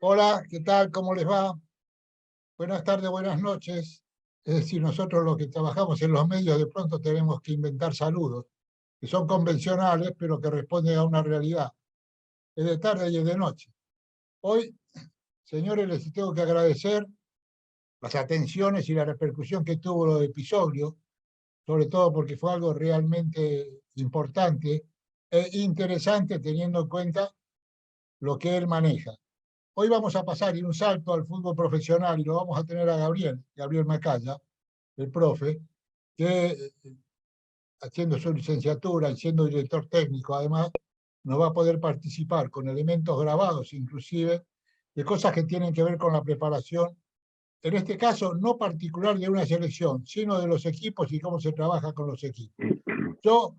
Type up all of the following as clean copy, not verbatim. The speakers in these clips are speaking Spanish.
Hola, ¿qué tal? ¿Cómo les va? Buenas tardes, buenas noches. Es decir, nosotros los que trabajamos en los medios de pronto tenemos que inventar saludos, que son convencionales, pero que responden a una realidad. Es de tarde y es de noche. Hoy, señores, les tengo que agradecer las atenciones y la repercusión que tuvo el episodio, sobre todo porque fue algo realmente importante e interesante teniendo en cuenta lo que él maneja. Hoy vamos a pasar y un salto al fútbol profesional y lo vamos a tener a Gabriel Macaya, el profe, que haciendo su licenciatura y siendo director técnico, además, nos va a poder participar con elementos grabados, inclusive, de cosas que tienen que ver con la preparación, en este caso no particular de una selección, sino de los equipos y cómo se trabaja con los equipos. Yo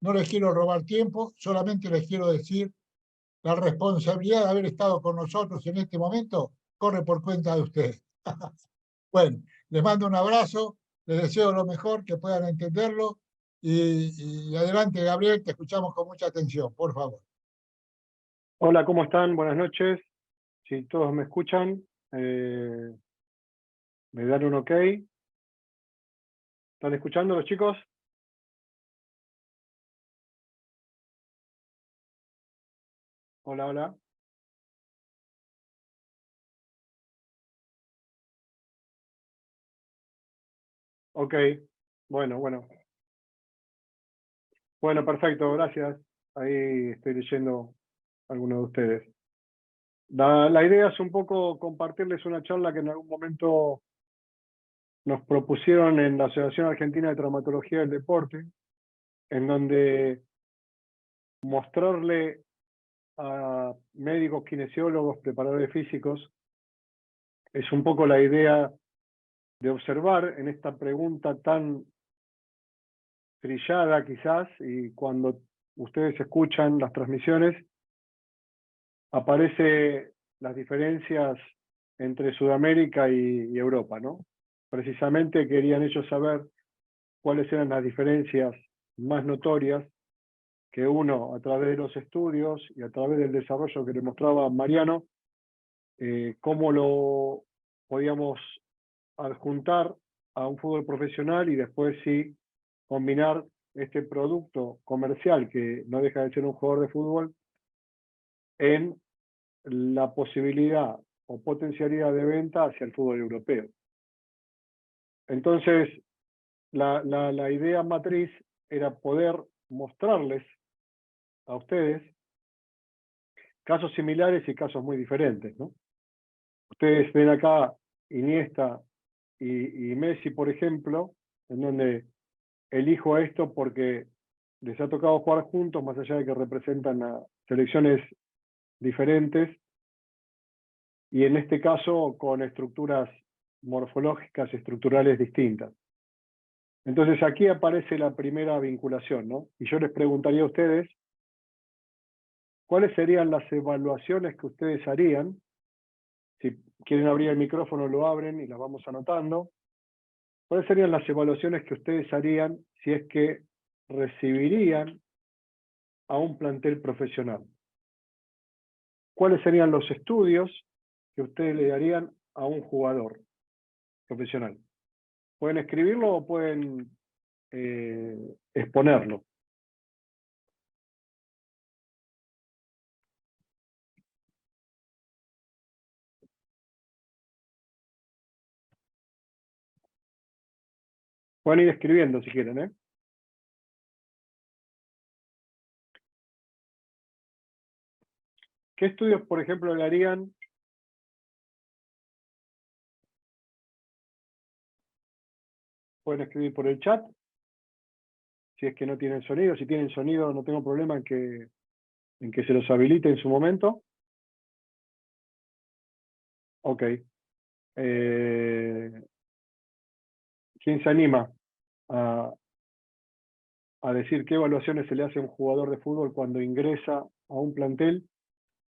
no les quiero robar tiempo, solamente les quiero decir la responsabilidad de haber estado con nosotros en este momento corre por cuenta de ustedes. Bueno, les mando un abrazo, les deseo lo mejor, que puedan entenderlo y adelante, Gabriel, te escuchamos con mucha atención, por favor. Hola, ¿cómo están? Buenas noches. Si todos me escuchan, eh, me dan un ok. ¿Están escuchando los chicos? Hola, hola. Ok, bueno, bueno. Bueno, perfecto, gracias. Ahí estoy leyendo a algunos de ustedes. La idea es un poco compartirles una charla que en algún momento nos propusieron en la Asociación Argentina de Traumatología del Deporte, en donde mostrarle a médicos, kinesiólogos, preparadores físicos, es un poco la idea de observar en esta pregunta tan trillada quizás, y cuando ustedes escuchan las transmisiones, aparece las diferencias entre Sudamérica y Europa, ¿no? Precisamente querían ellos saber cuáles eran las diferencias más notorias que uno, a través de los estudios y a través del desarrollo que le mostraba Mariano, cómo lo podíamos adjuntar a un fútbol profesional y después sí combinar este producto comercial que no deja de ser un jugador de fútbol en la posibilidad o potencialidad de venta hacia el fútbol europeo. Entonces, la idea matriz era poder mostrarles a ustedes casos similares y casos muy diferentes, ¿no? Ustedes ven acá Iniesta y Messi, por ejemplo, en donde elijo esto porque les ha tocado jugar juntos, más allá de que representan a selecciones diferentes, y en este caso con estructuras morfológicas y estructurales distintas. Entonces aquí aparece la primera vinculación, ¿no? Y yo les preguntaría a ustedes, ¿cuáles serían las evaluaciones que ustedes harían? Si quieren abrir el micrófono, lo abren y las vamos anotando. ¿Cuáles serían las evaluaciones que ustedes harían si es que recibirían a un plantel profesional? ¿Cuáles serían los estudios que ustedes le darían a un jugador profesional? Pueden escribirlo o pueden exponerlo. Pueden ir escribiendo si quieren, ¿eh? ¿Qué estudios, por ejemplo, le harían? Pueden escribir por el chat, si es que no tienen sonido. Si tienen sonido, no tengo problema en que se los habilite en su momento. Ok. ¿Quién se anima a, a decir qué evaluaciones se le hace a un jugador de fútbol cuando ingresa a un plantel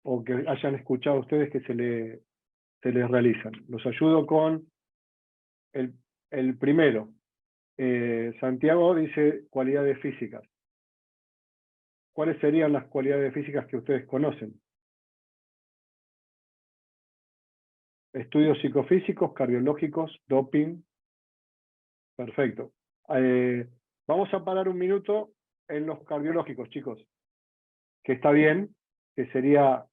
o que hayan escuchado ustedes que se les realizan? Los ayudo con el primero. Santiago dice cualidades físicas. ¿Cuáles serían las cualidades físicas que ustedes conocen? estudios psicofísicos, cardiológicos, doping. Perfecto. Vamos a parar un minuto en los cardiológicos, chicos. Que está bien, que sería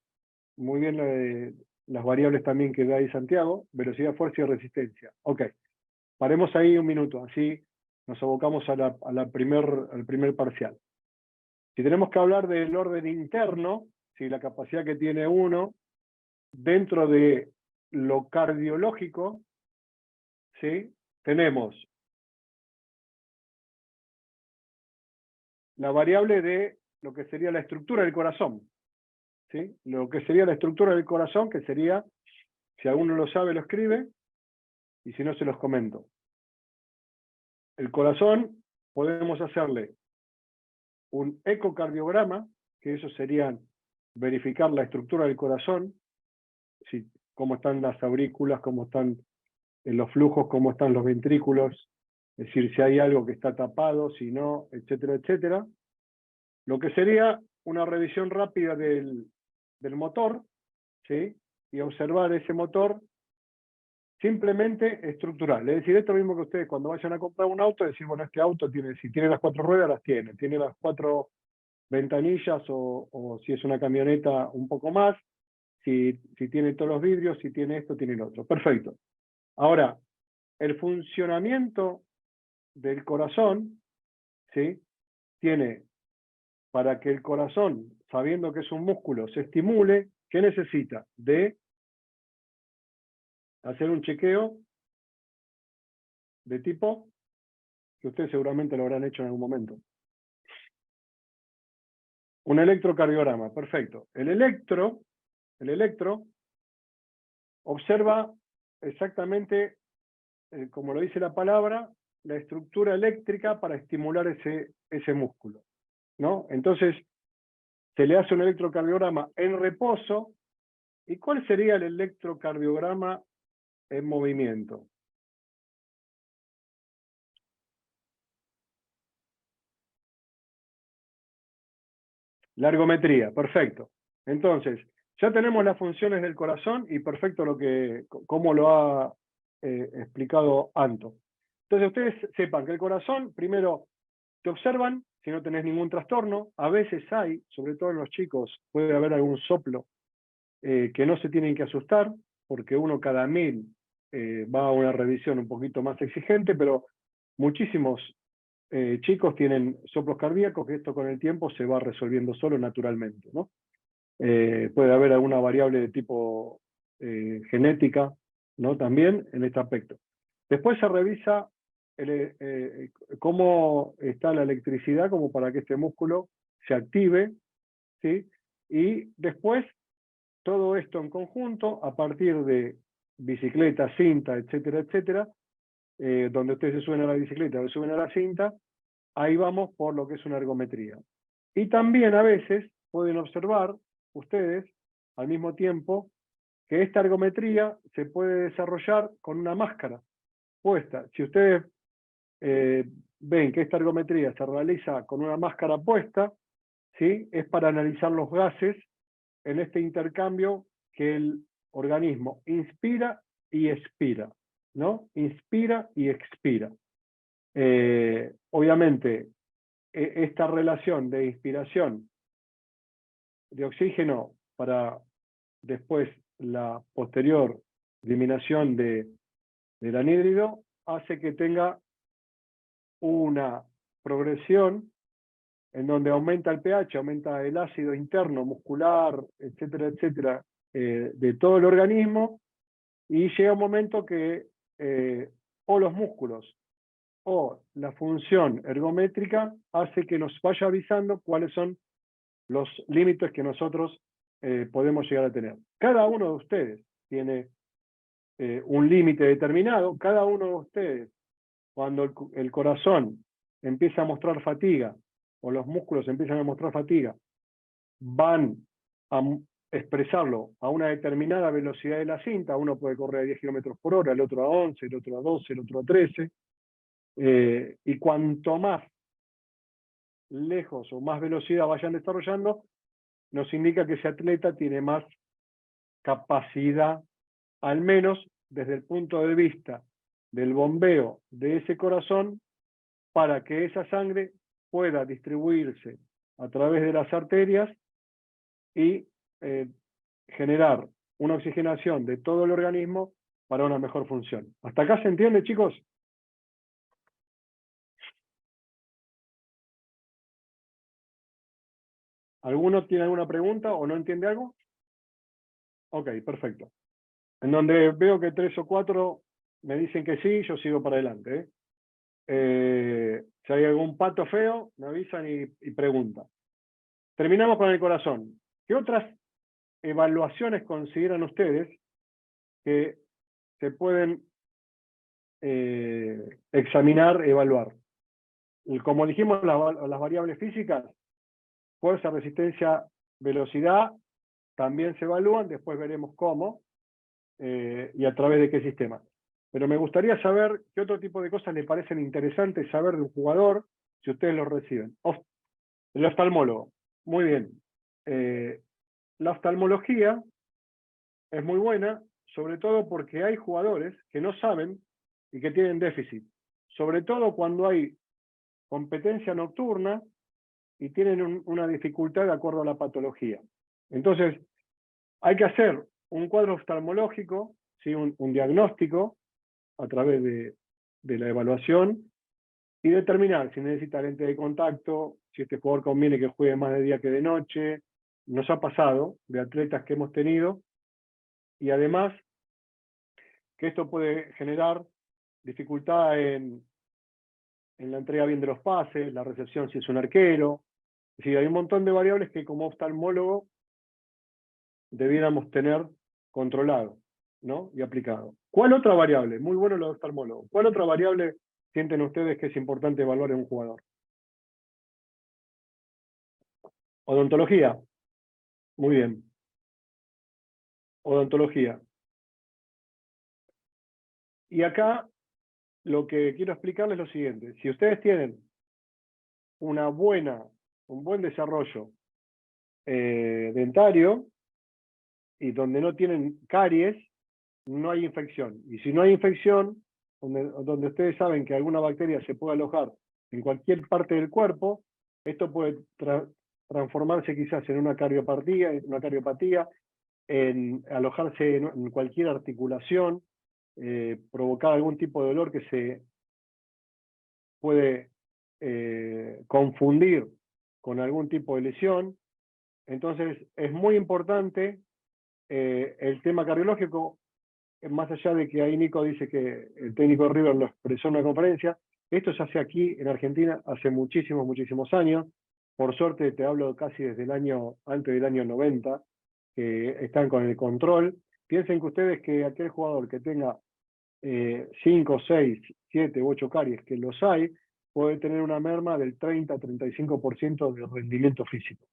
muy bien las variables también que da ahí Santiago, velocidad, fuerza y resistencia. Ok, paremos ahí un minuto, así nos abocamos al primer parcial. Si tenemos que hablar del orden interno, si la capacidad que tiene uno dentro de lo cardiológico, ¿sí? Tenemos la variable de lo que sería la estructura del corazón, ¿sí? Lo que sería la estructura del corazón, que sería, si alguno lo sabe, lo escribe, y si no, se los comento. El corazón, podemos hacerle un ecocardiograma, que eso sería verificar la estructura del corazón, si, cómo están las aurículas, cómo están los flujos, cómo están los ventrículos, es decir, si hay algo que está tapado, si no, etcétera, etcétera. Lo que sería una revisión rápida del motor, ¿sí? Y observar ese motor simplemente estructural. Es decir, esto mismo que ustedes cuando vayan a comprar un auto, decir, bueno, este auto tiene, si tiene las 4 ruedas, las tiene las 4 ventanillas, o si es una camioneta, un poco más, si tiene todos los vidrios, si tiene esto, tiene el otro. Perfecto. Ahora, el funcionamiento del corazón, ¿sí? Tiene, para que el corazón, sabiendo que es un músculo, se estimule, ¿qué necesita? De hacer un chequeo de tipo, que ustedes seguramente lo habrán hecho en algún momento. Un electrocardiograma, perfecto. El electro observa exactamente, como lo dice la palabra, la estructura eléctrica para estimular ese músculo, ¿no? Entonces, se le hace un electrocardiograma en reposo. ¿Y cuál sería el electrocardiograma en movimiento? La ergometría, perfecto. Entonces, ya tenemos las funciones del corazón y perfecto cómo lo ha explicado Anto. Entonces ustedes sepan que el corazón, primero, te observan si no tenés ningún trastorno. A veces hay, sobre todo en los chicos, puede haber algún soplo que no se tienen que asustar, porque uno cada 1000 va a una revisión un poquito más exigente, pero muchísimos chicos tienen soplos cardíacos, que esto con el tiempo se va resolviendo solo naturalmente, ¿no? Puede haber alguna variable de tipo genética, ¿no? También en este aspecto. Después se revisa cómo está la electricidad como para que este músculo se active, ¿sí? Y después todo esto en conjunto, a partir de bicicleta, cinta, etcétera, etcétera, donde ustedes se suben a la bicicleta o se suben a la cinta, ahí vamos por lo que es una ergometría. Y también a veces pueden observar ustedes, al mismo tiempo, que esta ergometría se puede desarrollar con una máscara puesta. Si ustedes ven que esta ergometría se realiza con una máscara puesta, ¿sí? Es para analizar los gases en este intercambio que el organismo inspira y expira, ¿no? Inspira y expira. Obviamente, esta relación de inspiración de oxígeno para después la posterior eliminación del anhídrido hace que tenga una progresión en donde aumenta el pH, aumenta el ácido interno, muscular, etcétera, etcétera, de todo el organismo, y llega un momento que o los músculos o la función ergométrica hace que nos vaya avisando cuáles son los límites que nosotros podemos llegar a tener. Cada uno de ustedes tiene un límite determinado. Cada uno de ustedes, cuando el corazón empieza a mostrar fatiga, o los músculos empiezan a mostrar fatiga, van a expresarlo a una determinada velocidad de la cinta. Uno puede correr a 10 km/h, el otro a 11, el otro a 12, el otro a 13. Y cuanto más lejos o más velocidad vayan desarrollando, nos indica que ese atleta tiene más capacidad al menos desde el punto de vista del bombeo de ese corazón, para que esa sangre pueda distribuirse a través de las arterias y generar una oxigenación de todo el organismo para una mejor función. ¿Hasta acá se entiende, chicos? ¿Alguno tiene alguna pregunta o no entiende algo? Ok, perfecto. En donde veo que 3 o 4 me dicen que sí, yo sigo para adelante. Si hay algún pato feo, me avisan y preguntan. Terminamos con el corazón. ¿Qué otras evaluaciones consideran ustedes que se pueden examinar, evaluar? Y como dijimos, las variables físicas, fuerza, resistencia, velocidad, también se evalúan, después veremos cómo y a través de qué sistema. Pero me gustaría saber qué otro tipo de cosas les parecen interesantes saber de un jugador, si ustedes lo reciben. El oftalmólogo, muy bien. La oftalmología es muy buena, sobre todo porque hay jugadores que no saben y que tienen déficit. Sobre todo cuando hay competencia nocturna y tienen una dificultad de acuerdo a la patología. Entonces, hay que hacer un cuadro oftalmológico, ¿sí? un diagnóstico a través de la evaluación y determinar si necesita lente de contacto, si este jugador conviene que juegue más de día que de noche. Nos ha pasado de atletas que hemos tenido, y además que esto puede generar dificultad en la entrega bien de los pases, la recepción si es un arquero. Es decir, hay un montón de variables que como oftalmólogo debiéramos tener controlado, ¿no? Y aplicado. ¿Cuál otra variable? Muy bueno lo de oftalmólogo. ¿Cuál otra variable sienten ustedes que es importante evaluar en un jugador? Odontología. Muy bien. Odontología. Y acá lo que quiero explicarles es lo siguiente. Si ustedes tienen un buen desarrollo dentario y donde no tienen caries, no hay infección. Y si no hay infección, donde ustedes saben que alguna bacteria se puede alojar en cualquier parte del cuerpo, esto puede transformarse quizás en una cardiopatía, en alojarse en cualquier articulación, provocar algún tipo de dolor que se puede confundir con algún tipo de lesión. Entonces es muy importante el tema cardiológico, más allá de que ahí Nico dice que el técnico de River lo expresó en una conferencia. Esto se hace aquí en Argentina hace muchísimos, muchísimos años. Por suerte te hablo casi desde el año, antes del año 90, que están con el control. Piensen que ustedes que aquel jugador que tenga 5, 6, 7 u 8 caries, que los hay, puede tener una merma del 30-35% de rendimiento físico.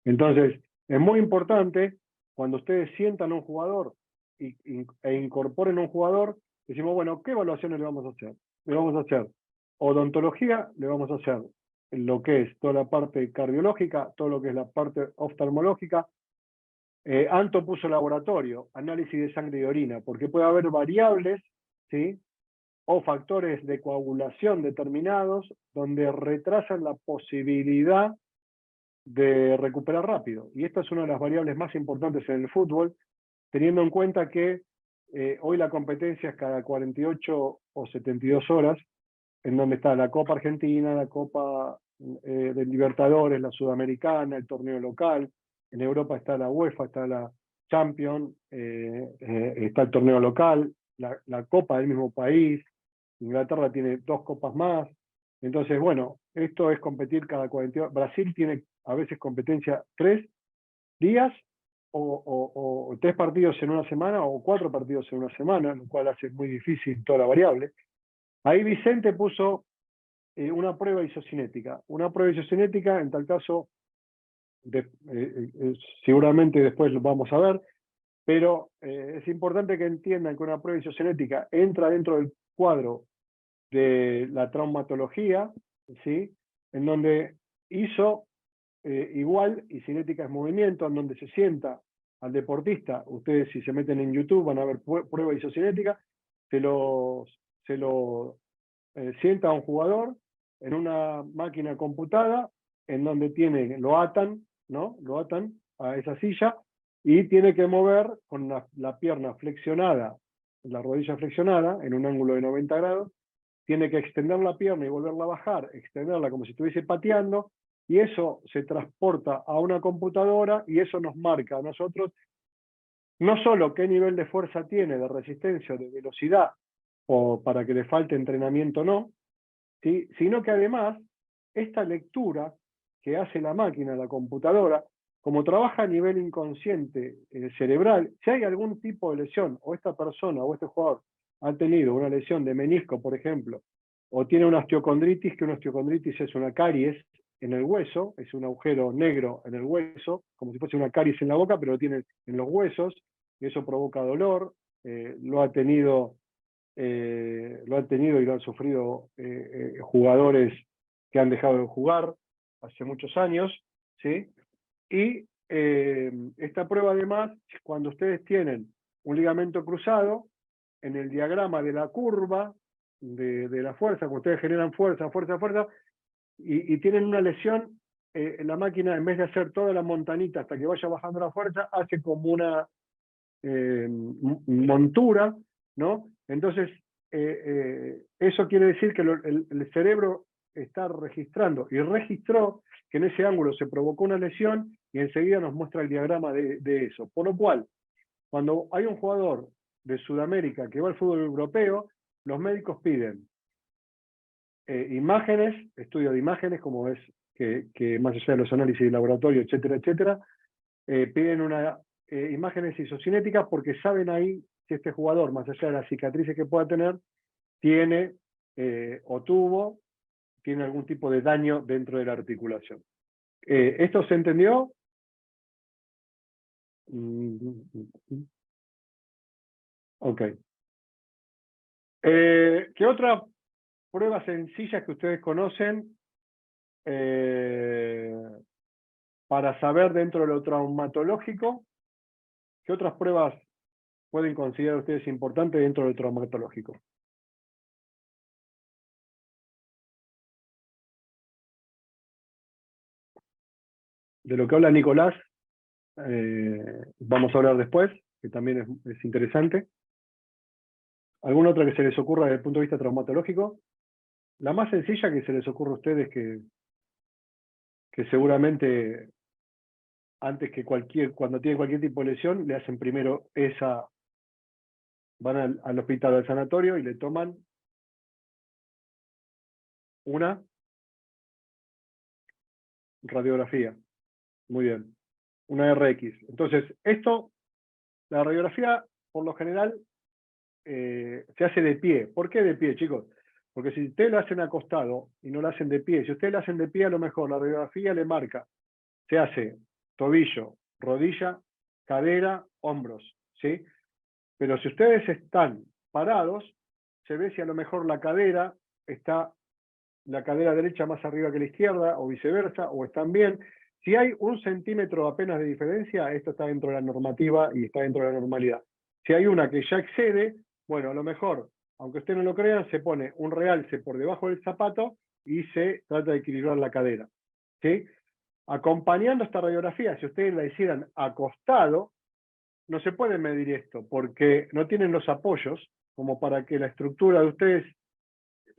Entonces, es muy importante cuando ustedes sientan a un jugador e incorporen a un jugador, decimos, bueno, ¿qué evaluaciones le vamos a hacer? Le vamos a hacer odontología, le vamos a hacer lo que es toda la parte cardiológica, todo lo que es la parte oftalmológica. Anto puso laboratorio, análisis de sangre y orina, porque puede haber variables, ¿sí? O factores de coagulación determinados donde retrasan la posibilidad de recuperar rápido. Y esta es una de las variables más importantes en el fútbol, teniendo en cuenta que hoy la competencia es cada 48 o 72 horas, en donde está la Copa Argentina, la Copa de Libertadores, la Sudamericana, el torneo local. En Europa está la UEFA, está la Champions, está el torneo local, la Copa del mismo país. Inglaterra tiene 2 copas más. Entonces, bueno, esto es competir cada 48. Brasil tiene a veces competencia 3 días o 3 partidos en una semana o 4 partidos en una semana, lo cual hace muy difícil toda la variable. Ahí Vicente puso una prueba isocinética. Una prueba isocinética, en tal caso, seguramente después lo vamos a ver, pero es importante que entiendan que una prueba isocinética entra dentro del cuadro de la traumatología, ¿sí? En donde ISO igual y cinética es movimiento, en donde se sienta al deportista, ustedes si se meten en YouTube van a ver prueba isocinética, se lo sienta a un jugador en una máquina computada en donde lo atan, ¿no? Lo atan a esa silla y tiene que mover con la pierna flexionada, la rodilla flexionada en un ángulo de 90 grados, tiene que extender la pierna y volverla a bajar, extenderla como si estuviese pateando, y eso se transporta a una computadora y eso nos marca a nosotros no solo qué nivel de fuerza tiene, de resistencia o de velocidad, o para que le falte entrenamiento o no, ¿sí? Sino que además esta lectura que hace la máquina, la computadora, como trabaja a nivel inconsciente cerebral, si hay algún tipo de lesión, o esta persona o este jugador ha tenido una lesión de menisco, por ejemplo, o tiene una osteocondritis, que una osteocondritis es una caries en el hueso, es un agujero negro en el hueso, como si fuese una caries en la boca, pero lo tiene en los huesos, y eso provoca dolor, lo ha tenido y lo han sufrido jugadores que han dejado de jugar hace muchos años, ¿sí? Y esta prueba además, cuando ustedes tienen un ligamento cruzado, en el diagrama de la curva de la fuerza, cuando ustedes generan fuerza, y tienen una lesión, la máquina en vez de hacer toda la montanita hasta que vaya bajando la fuerza, hace como una montura, ¿no? Entonces, eso quiere decir que el cerebro está registrando, y registró que en ese ángulo se provocó una lesión, y enseguida nos muestra el diagrama de eso. Por lo cual, cuando hay un jugador de Sudamérica que va al fútbol europeo, los médicos piden imágenes, estudio de imágenes, como es que más allá de los análisis de laboratorio, etcétera, etcétera, piden imágenes isocinéticas porque saben ahí si este jugador, más allá de las cicatrices que pueda tener, tiene o tiene algún tipo de daño dentro de la articulación. ¿Esto se entendió? Ok. ¿Qué otra prueba sencilla que ustedes conocen para saber dentro de lo traumatológico? ¿Qué otras pruebas pueden considerar ustedes importantes dentro del traumatológico? De lo que habla Nicolás, vamos a hablar después, que también es interesante. ¿Alguna otra que se les ocurra desde el punto de vista traumatológico? La más sencilla que se les ocurra a ustedes, que seguramente antes que cuando tienen cualquier tipo de lesión, le hacen primero van al hospital, al sanatorio, y le toman una radiografía. Muy bien. Una RX. Entonces, la radiografía, por lo general, se hace de pie. ¿Por qué de pie, chicos? Porque si ustedes la hacen acostado y no la hacen de pie, si ustedes la hacen de pie, a lo mejor la radiografía le marca, se hace tobillo, rodilla, cadera, hombros, ¿sí? Pero si ustedes están parados, se ve si a lo mejor la cadera derecha más arriba que la izquierda, o viceversa, o están bien. Si hay 1 centímetro apenas de diferencia, esto está dentro de la normativa y está dentro de la normalidad. Si hay una que ya excede, bueno, a lo mejor, aunque ustedes no lo crean, se pone un realce por debajo del zapato y se trata de equilibrar la cadera, ¿sí? Acompañando esta radiografía, si ustedes la hicieran acostado, no se puede medir esto, porque no tienen los apoyos como para que la estructura de ustedes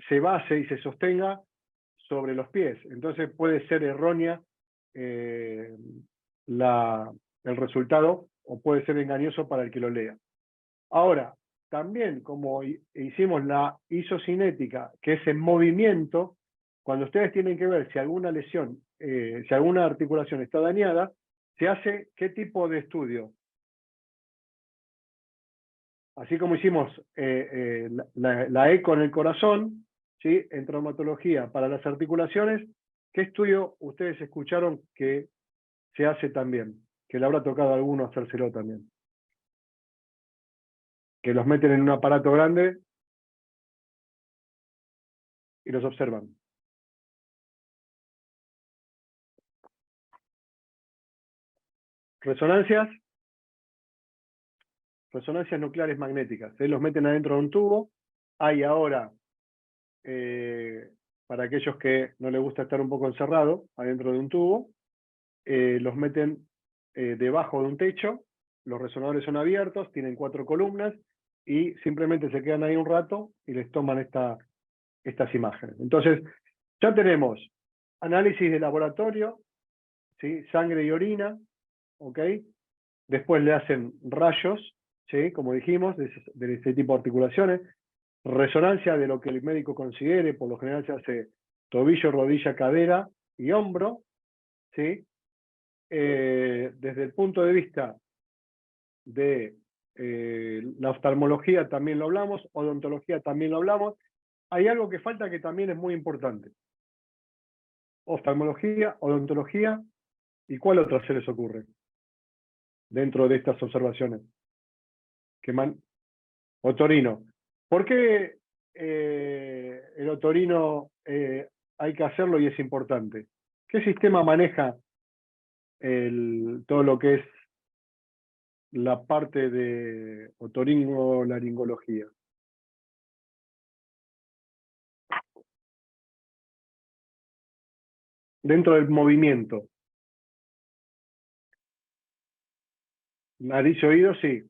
se base y se sostenga sobre los pies. Entonces puede ser errónea el resultado, o puede ser engañoso para el que lo lea. Ahora, también como hicimos la isocinética, que es en movimiento, cuando ustedes tienen que ver si alguna lesión, si alguna articulación está dañada, se hace ¿qué tipo de estudio? Así como hicimos la eco en el corazón, ¿sí? En traumatología para las articulaciones, ¿qué estudio ustedes escucharon que se hace también? Que le habrá tocado a alguno hacérselo también. Que los meten en un aparato grande y los observan. Resonancias, resonancias nucleares magnéticas. Los meten adentro de un tubo. Hay ahora, para aquellos que no les gusta estar un poco encerrado adentro de un tubo, los meten debajo de un techo, los resonadores son abiertos, tienen 4 columnas, y simplemente se quedan ahí un rato y les toman estas imágenes. Entonces, ya tenemos análisis de laboratorio, ¿sí? Sangre y orina, ¿ok? Después le hacen rayos, ¿sí? Como dijimos, de este tipo de articulaciones, resonancia de lo que el médico considere, por lo general se hace tobillo, rodilla, cadera y hombro, ¿sí? Desde el punto de vista de la oftalmología también lo hablamos, odontología también lo hablamos. Hay algo que falta que también es muy importante. Oftalmología, odontología, ¿y cuál otra se les ocurre dentro de estas observaciones? Otorino. ¿Por qué el otorino hay que hacerlo y es importante? ¿Qué sistema maneja todo lo que es la parte de otorinolaringología? Dentro del movimiento. Nariz y oído, sí.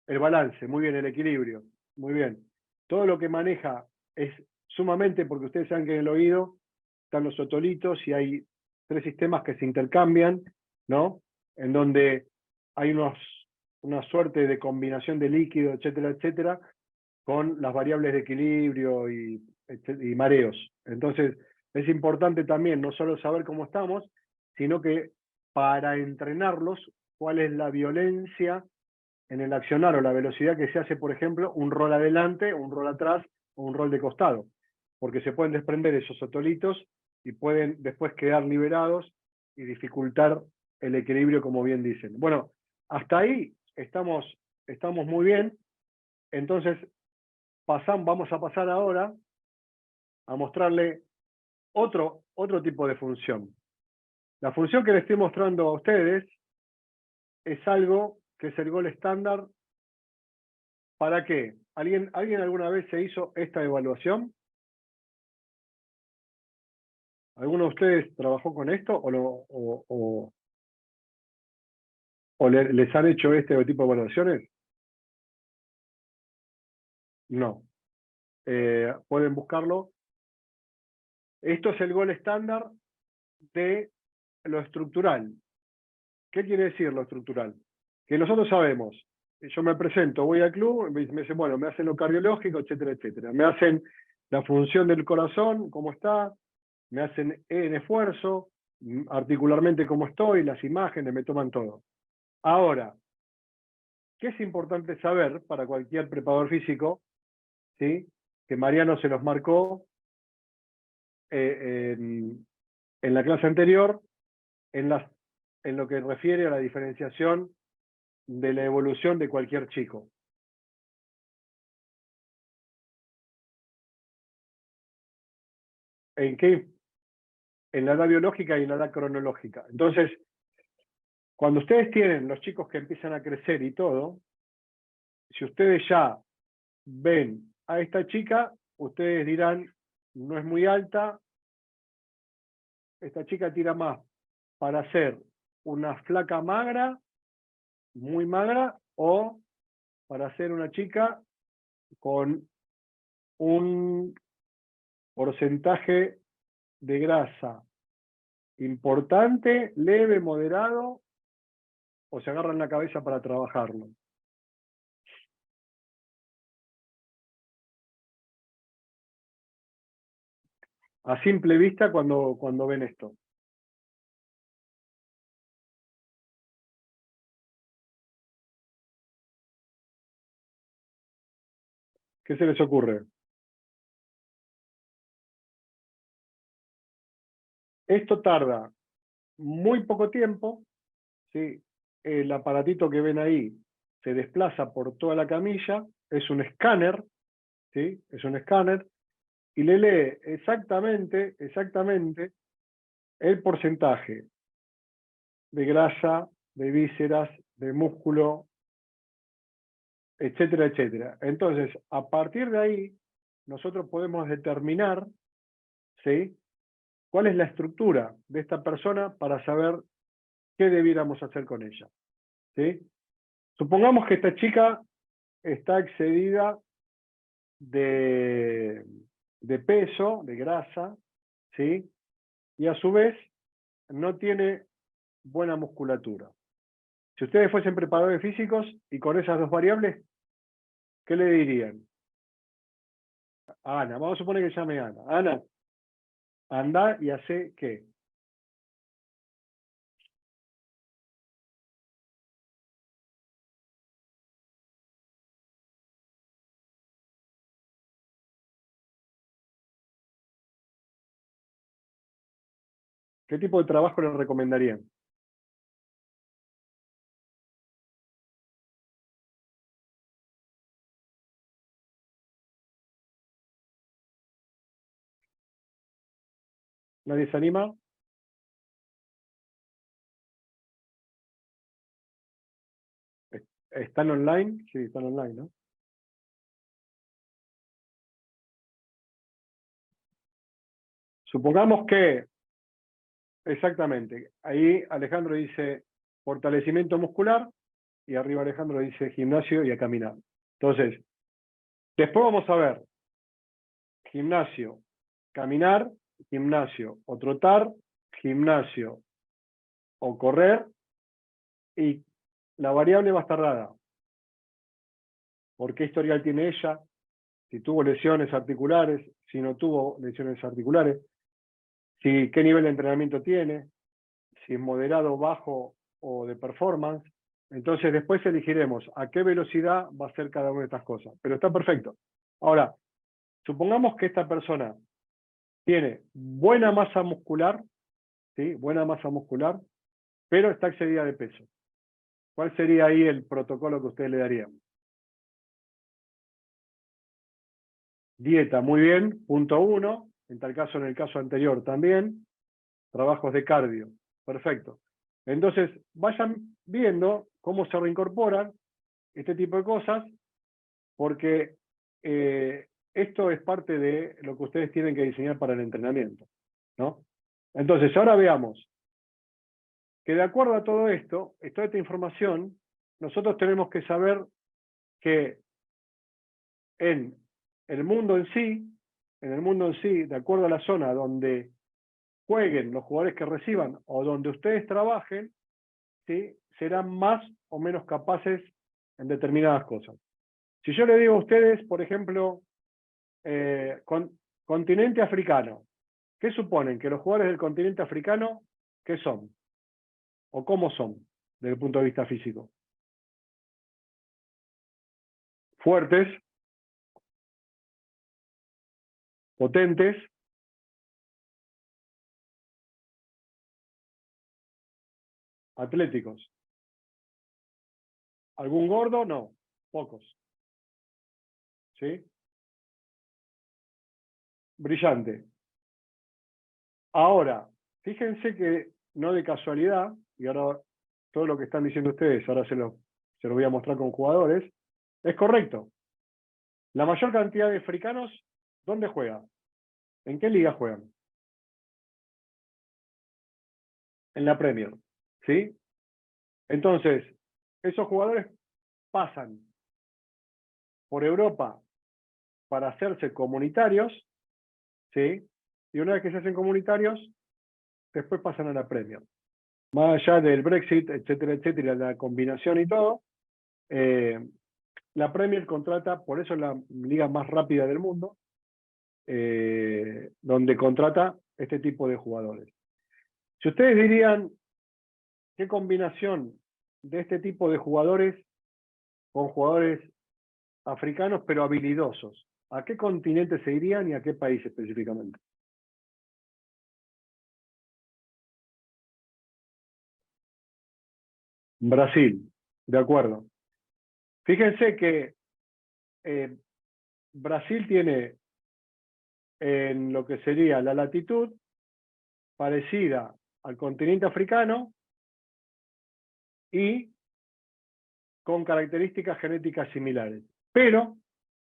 El balance, muy bien, el equilibrio, muy bien. Todo lo que maneja es sumamente, porque ustedes saben que en el oído están los otolitos y hay 3 sistemas que se intercambian, ¿no? En donde hay una suerte de combinación de líquido, etcétera, etcétera, con las variables de equilibrio y mareos. Entonces, es importante también no solo saber cómo estamos, sino que para entrenarlos, cuál es la violencia en el accionar o la velocidad que se hace, por ejemplo, un rol adelante, un rol atrás o un rol de costado. Porque se pueden desprender esos otolitos y pueden después quedar liberados y dificultar el equilibrio, como bien dicen. Bueno, hasta ahí estamos muy bien. Entonces, vamos a pasar ahora a mostrarle otro tipo de función. La función que les estoy mostrando a ustedes es algo que es el gol estándar. ¿Para qué? ¿Alguien alguna vez se hizo esta evaluación? ¿Alguno de ustedes trabajó con esto o les han hecho este tipo de evaluaciones? No. Pueden buscarlo. Esto es el gol estándar de lo estructural. ¿Qué quiere decir lo estructural? Que nosotros sabemos, yo me presento, voy al club, me dicen, bueno, me hacen lo cardiológico, etcétera, etcétera. Me hacen la función del corazón, cómo está, me hacen en esfuerzo, articularmente cómo estoy, las imágenes, me toman todo. Ahora, ¿qué es importante saber para cualquier preparador físico? ¿Sí? Que Mariano se los marcó en la clase anterior, en lo que refiere a la diferenciación de la evolución de cualquier chico. ¿En qué? En la edad biológica y en la edad cronológica. Entonces, cuando ustedes tienen los chicos que empiezan a crecer y todo, si ustedes ya ven a esta chica, ustedes dirán, no es muy alta, esta chica tira más para ser una flaca magra, muy magra, o para ser una chica con un porcentaje de grasa importante, leve, moderado, o se agarran la cabeza para trabajarlo. A simple vista cuando ven esto. ¿Qué se les ocurre? Esto tarda muy poco tiempo, ¿sí? El aparatito que ven ahí se desplaza por toda la camilla, es un escáner, ¿sí? Es un escáner, y le lee exactamente el porcentaje de grasa, de vísceras, de músculo, etcétera, etcétera. Entonces, a partir de ahí, nosotros podemos determinar, ¿sí?, cuál es la estructura de esta persona para saber qué debiéramos hacer con ella, ¿sí? Supongamos que esta chica está excedida de peso, de grasa, ¿sí? Y a su vez no tiene buena musculatura. Si ustedes fuesen preparadores físicos y con esas dos variables, ¿qué le dirían? Ana, vamos a suponer que se llame Ana. Ana, anda y hace ¿qué? ¿Qué tipo de trabajo le recomendarían? ¿Nadie se anima? ¿Están online? Sí, están online, ¿no? Supongamos que, exactamente, ahí Alejandro dice fortalecimiento muscular y arriba Alejandro dice gimnasio y a caminar. Entonces, después vamos a ver gimnasio, caminar, gimnasio o trotar, gimnasio o correr, y la variable va a estar dada. ¿Por qué historial tiene ella? Si tuvo lesiones articulares, si no tuvo lesiones articulares, si, qué nivel de entrenamiento tiene, si es moderado, bajo o de performance. Entonces después elegiremos a qué velocidad va a ser cada una de estas cosas. Pero está perfecto. Ahora, supongamos que esta persona tiene buena masa muscular, ¿sí?, buena masa muscular, pero está excedida de peso. ¿Cuál sería ahí el protocolo que ustedes le darían? Dieta, muy bien, punto 1. En tal caso, en el caso anterior también. Trabajos de cardio, perfecto. Entonces, vayan viendo cómo se reincorporan este tipo de cosas, porque esto es parte de lo que ustedes tienen que diseñar para el entrenamiento, ¿no? Entonces, ahora veamos que de acuerdo a todo esto, toda esta información, nosotros tenemos que saber que en el mundo en sí, de acuerdo a la zona donde jueguen los jugadores que reciban o donde ustedes trabajen, ¿sí?, serán más o menos capaces en determinadas cosas. Si yo le digo a ustedes, por ejemplo, continente africano, ¿qué suponen? Que los jugadores del continente africano, ¿qué son? ¿O cómo son desde el punto de vista físico? Fuertes, potentes, atléticos. ¿Algún gordo? No, pocos. ¿Sí? Brillante. Ahora, fíjense que no de casualidad, y ahora todo lo que están diciendo ustedes, ahora se lo voy a mostrar con jugadores, es correcto. La mayor cantidad de africanos, ¿dónde juegan? ¿En qué liga juegan? En la Premier, ¿sí? Entonces, esos jugadores pasan por Europa para hacerse comunitarios, ¿sí? Y una vez que se hacen comunitarios, después pasan a la Premier. Más allá del Brexit, etcétera, etcétera, la combinación y todo, la Premier contrata, por eso es la liga más rápida del mundo, donde contrata este tipo de jugadores. Si ustedes dirían, ¿qué combinación de este tipo de jugadores con jugadores africanos pero habilidosos? ¿A qué continente se irían y a qué país específicamente? Brasil, de acuerdo. Fíjense que Brasil tiene en lo que sería la latitud parecida al continente africano y con características genéticas similares, pero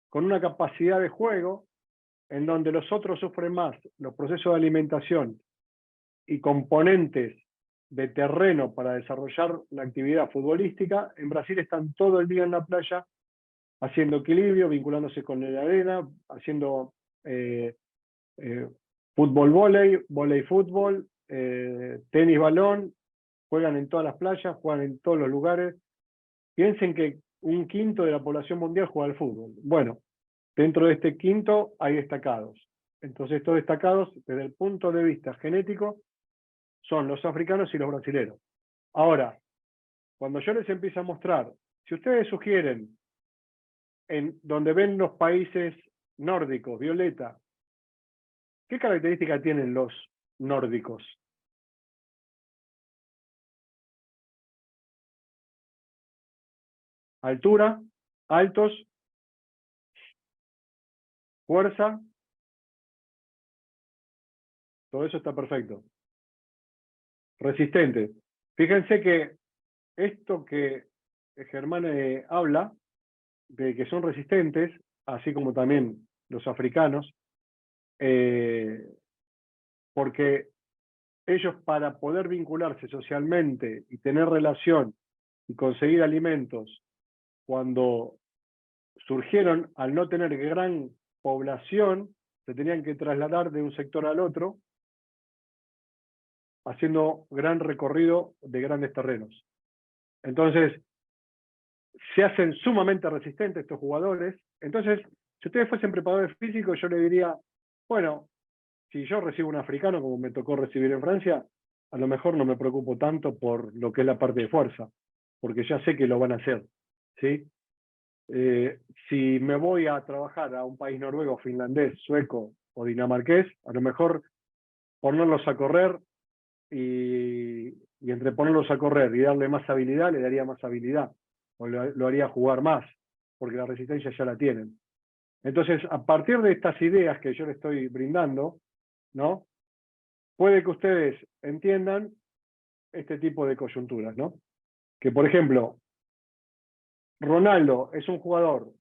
con una capacidad de juego en donde los otros sufren más los procesos de alimentación y componentes de terreno para desarrollar la actividad futbolística. En Brasil están todo el día en la playa haciendo equilibrio, vinculándose con la arena, haciendo fútbol, vóley, fútbol, tenis, balón, juegan en todas las playas, juegan en todos los lugares. Piensen que 1/5 de la población mundial juega al fútbol. Bueno, dentro de este quinto hay destacados. Entonces estos destacados, desde el punto de vista genético, son los africanos y los brasileños. Ahora, cuando yo les empiezo a mostrar, si ustedes sugieren, en donde ven los países nórdicos, violeta, ¿qué características tienen los nórdicos? Altura, altos, fuerza, todo eso está perfecto. Resistente. Fíjense que esto que Germán habla, de que son resistentes, así como también los africanos, porque ellos, para poder vincularse socialmente y tener relación y conseguir alimentos, cuando surgieron, al no tener gran población, se tenían que trasladar de un sector al otro, haciendo gran recorrido de grandes terrenos. Entonces, se hacen sumamente resistentes estos jugadores. Entonces, si ustedes fuesen preparadores físicos, yo le diría, bueno, si yo recibo un africano, como me tocó recibir en Francia, a lo mejor no me preocupo tanto por lo que es la parte de fuerza, porque ya sé que lo van a hacer, ¿sí? Si me voy a trabajar a un país noruego, finlandés, sueco o dinamarqués, a lo mejor ponerlos a correr y entre ponerlos a correr y darle más habilidad, le daría más habilidad, o lo haría jugar más, porque la resistencia ya la tienen. Entonces, a partir de estas ideas que yo les estoy brindando, ¿no? Puede que ustedes entiendan este tipo de coyunturas, ¿no? Que, por ejemplo, Ronaldo es un jugador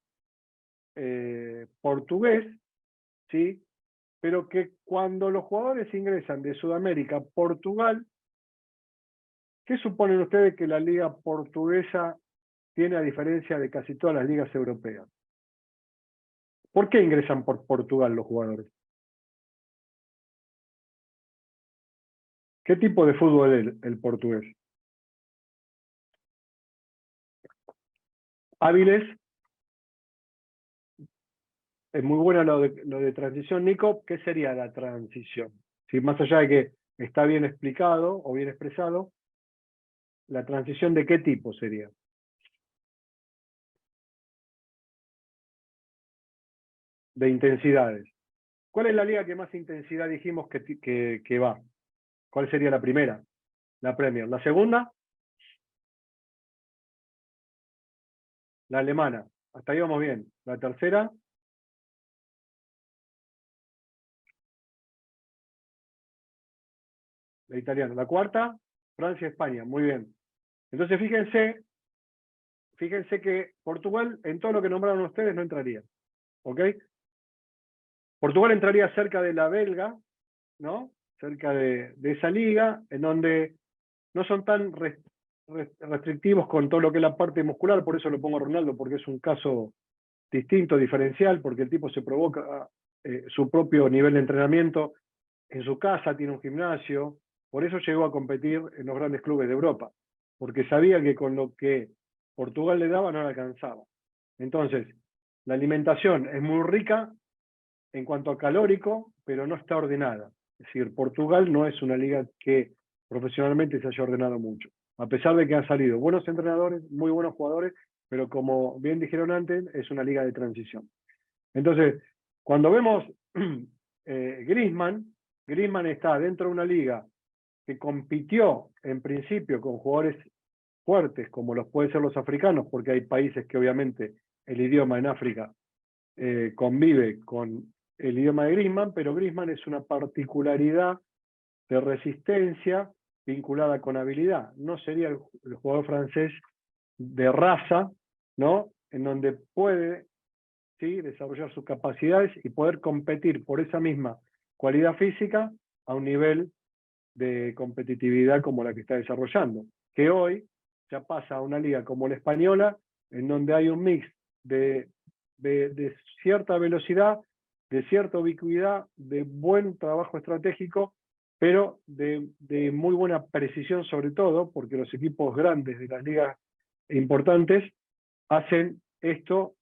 portugués, ¿sí? Pero que cuando los jugadores ingresan de Sudamérica a Portugal, ¿qué suponen ustedes que la liga portuguesa tiene a diferencia de casi todas las ligas europeas? ¿Por qué ingresan por Portugal los jugadores? ¿Qué tipo de fútbol es el portugués? Hábiles. Es muy bueno lo de transición, Nico. ¿Qué sería la transición? Si más allá de que está bien explicado o bien expresado, ¿la transición de qué tipo sería? De intensidades. ¿Cuál es la liga que más intensidad dijimos que va? ¿Cuál sería la primera? La Premier. ¿La segunda? La alemana. Hasta ahí vamos bien. La tercera. La italiana. La cuarta, Francia, España. Muy bien. Entonces fíjense que Portugal, en todo lo que nombraron ustedes, no entraría. ¿Ok? Portugal entraría cerca de la belga, ¿no? Cerca de esa liga, en donde no son tan restrictivos con todo lo que es la parte muscular, por eso lo pongo a Ronaldo, porque es un caso distinto, diferencial, porque el tipo se provoca su propio nivel de entrenamiento en su casa, tiene un gimnasio, por eso llegó a competir en los grandes clubes de Europa, porque sabía que con lo que Portugal le daba no le alcanzaba. Entonces, la alimentación es muy rica en cuanto a calórico, pero no está ordenada. Es decir, Portugal no es una liga que profesionalmente se haya ordenado mucho, a pesar de que han salido buenos entrenadores, muy buenos jugadores, pero como bien dijeron antes, es una liga de transición. Entonces, cuando vemos Griezmann está dentro de una liga que compitió en principio con jugadores fuertes, como los pueden ser los africanos, porque hay países que obviamente el idioma en África convive con el idioma de Griezmann, pero Griezmann es una particularidad de resistencia vinculada con habilidad. No sería el jugador francés de raza, ¿no? En donde puede, ¿sí?, desarrollar sus capacidades y poder competir por esa misma cualidad física a un nivel de competitividad como la que está desarrollando, que hoy ya pasa a una liga como la española, en donde hay un mix de cierta velocidad, de cierta ubicuidad, de buen trabajo estratégico, pero de muy buena precisión sobre todo, porque los equipos grandes de las ligas importantes hacen esto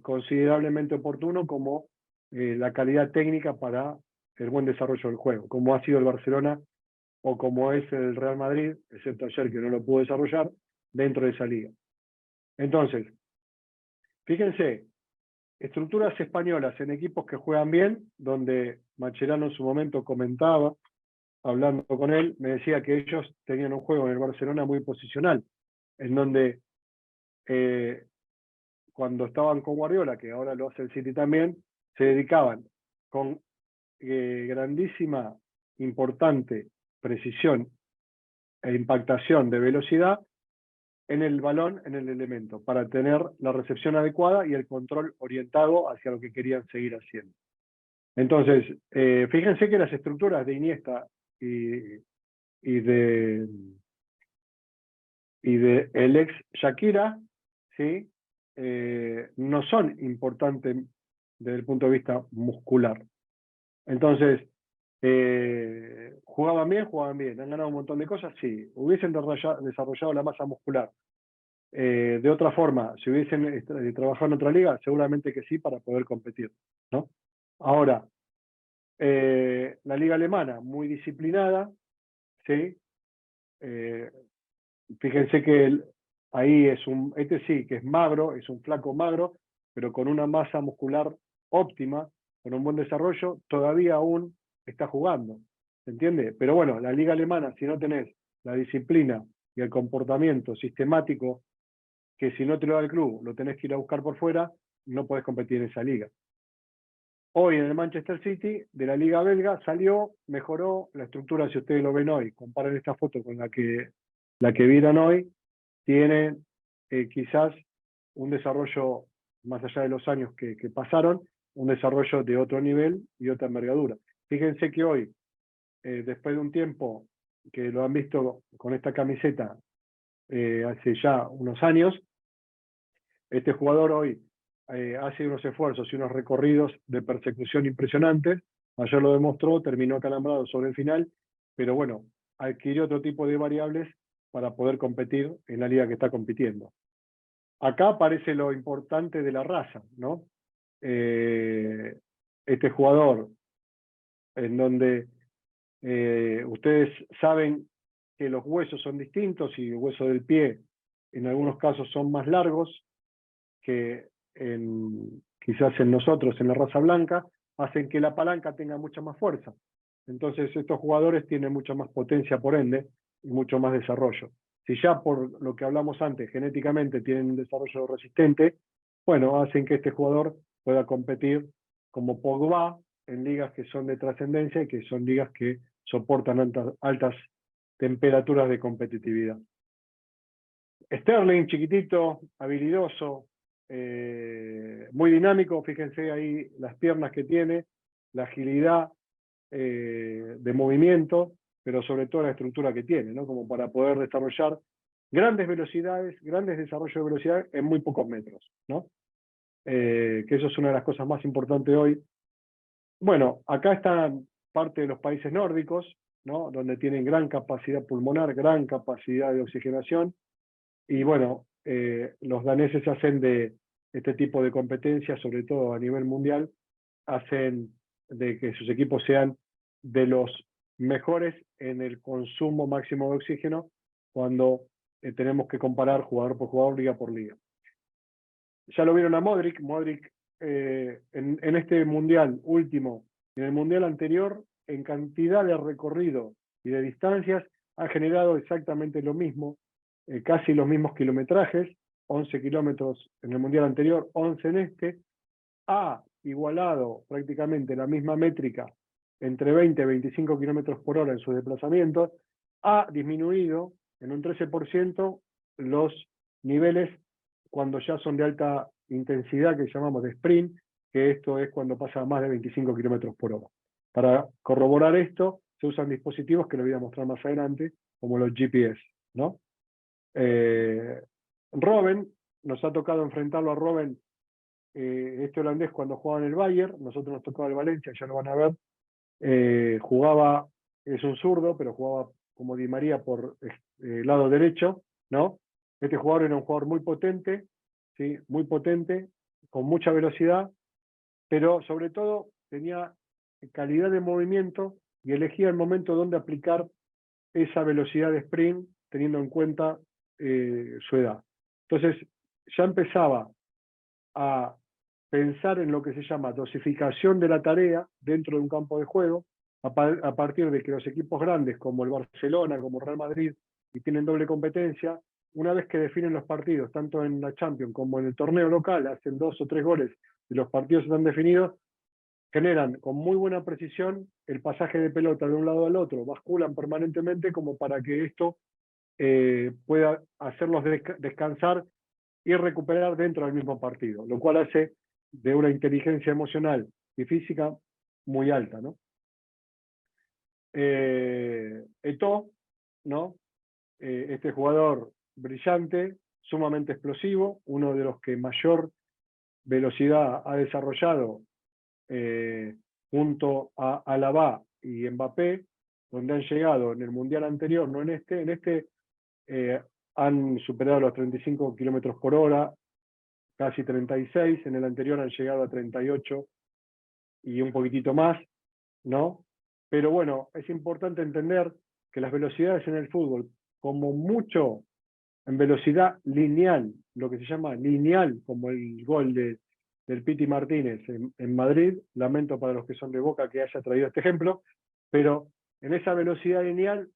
considerablemente oportuno como la calidad técnica para el buen desarrollo del juego, como ha sido el Barcelona o como es el Real Madrid, excepto ayer que no lo pudo desarrollar, dentro de esa liga. Entonces, fíjense, estructuras españolas en equipos que juegan bien, donde Mascherano en su momento comentaba, hablando con él, me decía que ellos tenían un juego en el Barcelona muy posicional, en donde cuando estaban con Guardiola, que ahora lo hace el City también, se dedicaban con grandísima, importante precisión e impactación de velocidad en el balón, en el elemento, para tener la recepción adecuada y el control orientado hacia lo que querían seguir haciendo. Entonces, fíjense que las estructuras de Iniesta y de el ex Shakira, ¿sí?, no son importantes desde el punto de vista muscular. Entonces, jugaban bien, han ganado un montón de cosas, sí. Hubiesen desarrollado la masa muscular de otra forma, si hubiesen trabajado en otra liga, seguramente que sí, para poder competir, ¿no? Ahora, la liga alemana, muy disciplinada, ¿sí? Fíjense que ahí es este sí, que es magro, es un flaco magro, pero con una masa muscular óptima, con un buen desarrollo, todavía aún está jugando, ¿se entiende? Pero bueno, la liga alemana, si no tenés la disciplina y el comportamiento sistemático, que si no te lo da el club, lo tenés que ir a buscar por fuera, no podés competir en esa liga. Hoy en el Manchester City, de la liga belga, salió, mejoró la estructura, si ustedes lo ven hoy, comparen esta foto con la que vieron hoy, tiene quizás un desarrollo, más allá de los años que pasaron, un desarrollo de otro nivel y otra envergadura. Fíjense que hoy, después de un tiempo que lo han visto con esta camiseta hace ya unos años, este jugador hoy hace unos esfuerzos y unos recorridos de persecución impresionantes. Ayer lo demostró, terminó acalambrado sobre el final, pero bueno, adquirió otro tipo de variables para poder competir en la liga que está compitiendo. Acá aparece lo importante de la raza, ¿no? Este jugador, en donde ustedes saben que los huesos son distintos y el hueso del pie en algunos casos son más largos que quizás en nosotros, en la raza blanca, hacen que la palanca tenga mucha más fuerza. Entonces estos jugadores tienen mucha más potencia por ende y mucho más desarrollo. Si ya por lo que hablamos antes, genéticamente tienen un desarrollo resistente, bueno, hacen que este jugador pueda competir como Pogba en ligas que son de trascendencia y que son ligas que soportan altas temperaturas de competitividad. Sterling, chiquitito, habilidoso, muy dinámico, fíjense ahí las piernas que tiene, la agilidad de movimiento, pero sobre todo la estructura que tiene, ¿no? Como para poder desarrollar grandes velocidades, grandes desarrollos de velocidad en muy pocos metros, ¿no? Que eso es una de las cosas más importantes hoy. Bueno, acá están parte de los países nórdicos, ¿no?, donde tienen gran capacidad pulmonar, gran capacidad de oxigenación, y bueno, los daneses hacen de este tipo de competencias, sobre todo a nivel mundial, hacen de que sus equipos sean de los mejores en el consumo máximo de oxígeno cuando tenemos que comparar jugador por jugador, liga por liga. Ya lo vieron a Modric. Modric en este mundial último, en el mundial anterior, en cantidad de recorrido y de distancias, ha generado exactamente lo mismo, casi los mismos kilometrajes, 11 kilómetros en el mundial anterior, 11 en este, ha igualado prácticamente la misma métrica entre 20 y 25 kilómetros por hora en sus desplazamientos, ha disminuido en un 13% los niveles cuando ya son de alta intensidad, que llamamos de sprint, que esto es cuando pasa a más de 25 kilómetros por hora. Para corroborar esto, se usan dispositivos que lo voy a mostrar más adelante, como los GPS, ¿no? Robben, nos ha tocado enfrentarlo a Robben, este holandés, cuando jugaba en el Bayern. Nosotros nos tocaba el Valencia, ya lo van a ver. Jugaba, es un zurdo, pero jugaba como Di María por lado derecho, ¿no? Este jugador era un jugador muy potente, ¿sí? Muy potente, con mucha velocidad, pero sobre todo tenía calidad de movimiento y elegía el momento donde aplicar esa velocidad de sprint, teniendo en cuenta su edad. Entonces, ya empezaba a pensar en lo que se llama dosificación de la tarea dentro de un campo de juego, a partir de que los equipos grandes, como el Barcelona, como Real Madrid, y tienen doble competencia, una vez que definen los partidos, tanto en la Champions como en el torneo local, hacen 2 o 3 goles y los partidos están definidos, generan con muy buena precisión el pasaje de pelota de un lado al otro, basculan permanentemente como para que esto pueda hacerlos descansar y recuperar dentro del mismo partido, lo cual hace de una inteligencia emocional y física muy alta, ¿no? Eto'o, ¿no? Este jugador brillante, sumamente explosivo, uno de los que mayor velocidad ha desarrollado junto a Alaba y Mbappé, donde han llegado en el Mundial anterior, no en este han superado los 35 kilómetros por hora, casi 36, en el anterior han llegado a 38 y un poquitito más, ¿no? Pero bueno, es importante entender que las velocidades en el fútbol, como mucho en velocidad lineal, lo que se llama lineal, como el gol del Piti Martínez en Madrid, lamento para los que son de Boca que haya traído este ejemplo, pero en esa velocidad lineal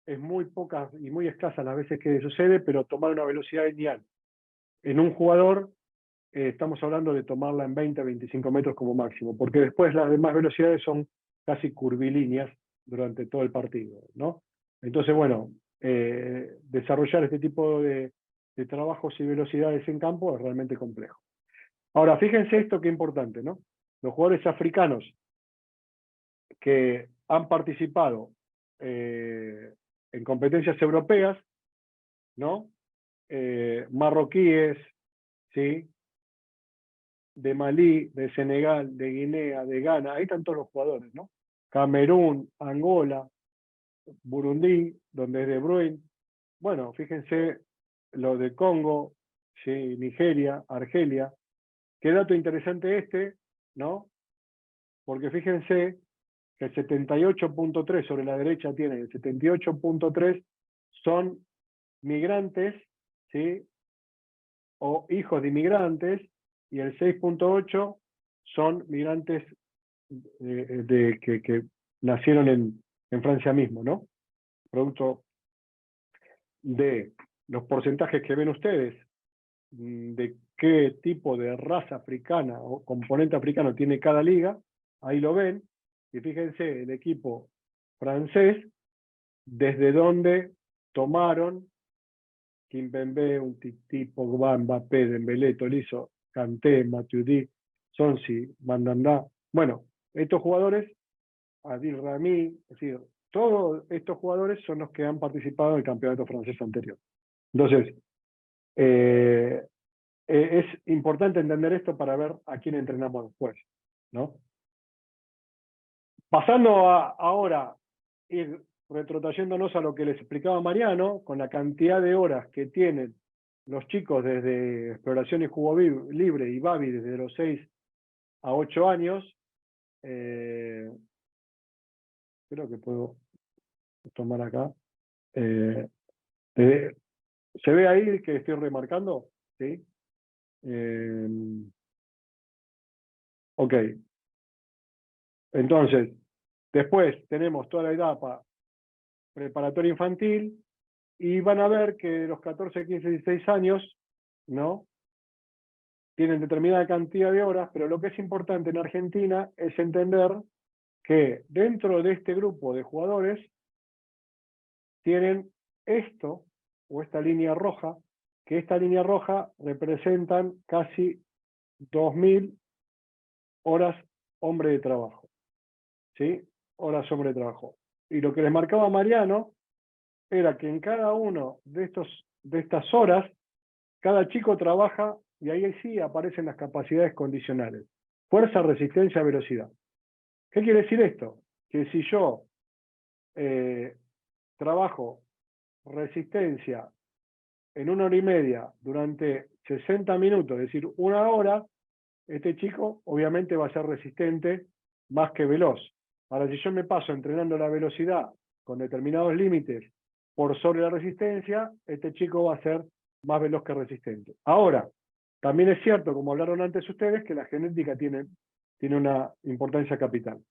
es muy poca y muy escasa las veces que sucede, pero tomar una velocidad lineal en un jugador, estamos hablando de tomarla en 20 a 25 metros como máximo, porque después las demás velocidades son casi curvilíneas durante todo el partido, ¿no? Entonces, bueno, desarrollar este tipo de trabajos y velocidades en campo es realmente complejo. Ahora, fíjense esto que importante, ¿no? Los jugadores africanos que han participado en competencias europeas, ¿no? Marroquíes, ¿sí? De Malí, de Senegal, de Guinea, de Ghana, ahí están todos los jugadores, ¿no? Camerún, Angola, Burundi, donde es De Bruyne. Bueno, fíjense lo de Congo, ¿sí? Nigeria, Argelia. Qué dato interesante este, ¿no? Porque fíjense que el 78.3 sobre la derecha tiene, el 78.3 son migrantes, ¿sí? O hijos de inmigrantes, y el 6.8 son migrantes que nacieron en Francia mismo, ¿no? Producto de los porcentajes que ven ustedes, de qué tipo de raza africana o componente africano tiene cada liga, ahí lo ven, y fíjense el equipo francés, desde donde tomaron Kimpembe, Umtiti, Pogba, Mbappé, Dembélé, Tolisso, Kanté, Matuidi, Sonsi, Mandanda. Bueno, estos jugadores, Adil Rami, es decir, todos estos jugadores son los que han participado en el campeonato francés anterior. Entonces, es importante entender esto para ver a quién entrenamos después, ¿no? Pasando ahora, ir retrotrayéndonos a lo que les explicaba Mariano, con la cantidad de horas que tienen los chicos desde Exploración y Juego Libre y Babi desde los 6 a 8 años, creo que puedo tomar acá. ¿Se ve ahí que estoy remarcando? ¿Sí? Ok. Entonces, después tenemos toda la etapa preparatoria infantil, y van a ver que los 14, 15, 16 años, ¿no? Tienen determinada cantidad de horas, pero lo que es importante en Argentina es entender que dentro de este grupo de jugadores tienen esto, o esta línea roja, que esta línea roja representan casi 2000 horas hombre de trabajo, ¿sí? Horas hombre de trabajo. Y lo que les marcaba Mariano era que en cada uno de estas horas, cada chico trabaja, y ahí sí aparecen las capacidades condicionales. Fuerza, resistencia, velocidad. ¿Qué quiere decir esto? Que si yo trabajo resistencia en 1 hora y media durante 60 minutos, es decir, 1 hora, este chico obviamente va a ser resistente más que veloz. Ahora, si yo me paso entrenando la velocidad con determinados límites por sobre la resistencia, este chico va a ser más veloz que resistente. Ahora, también es cierto, como hablaron antes ustedes, que la genética tiene una importancia capital.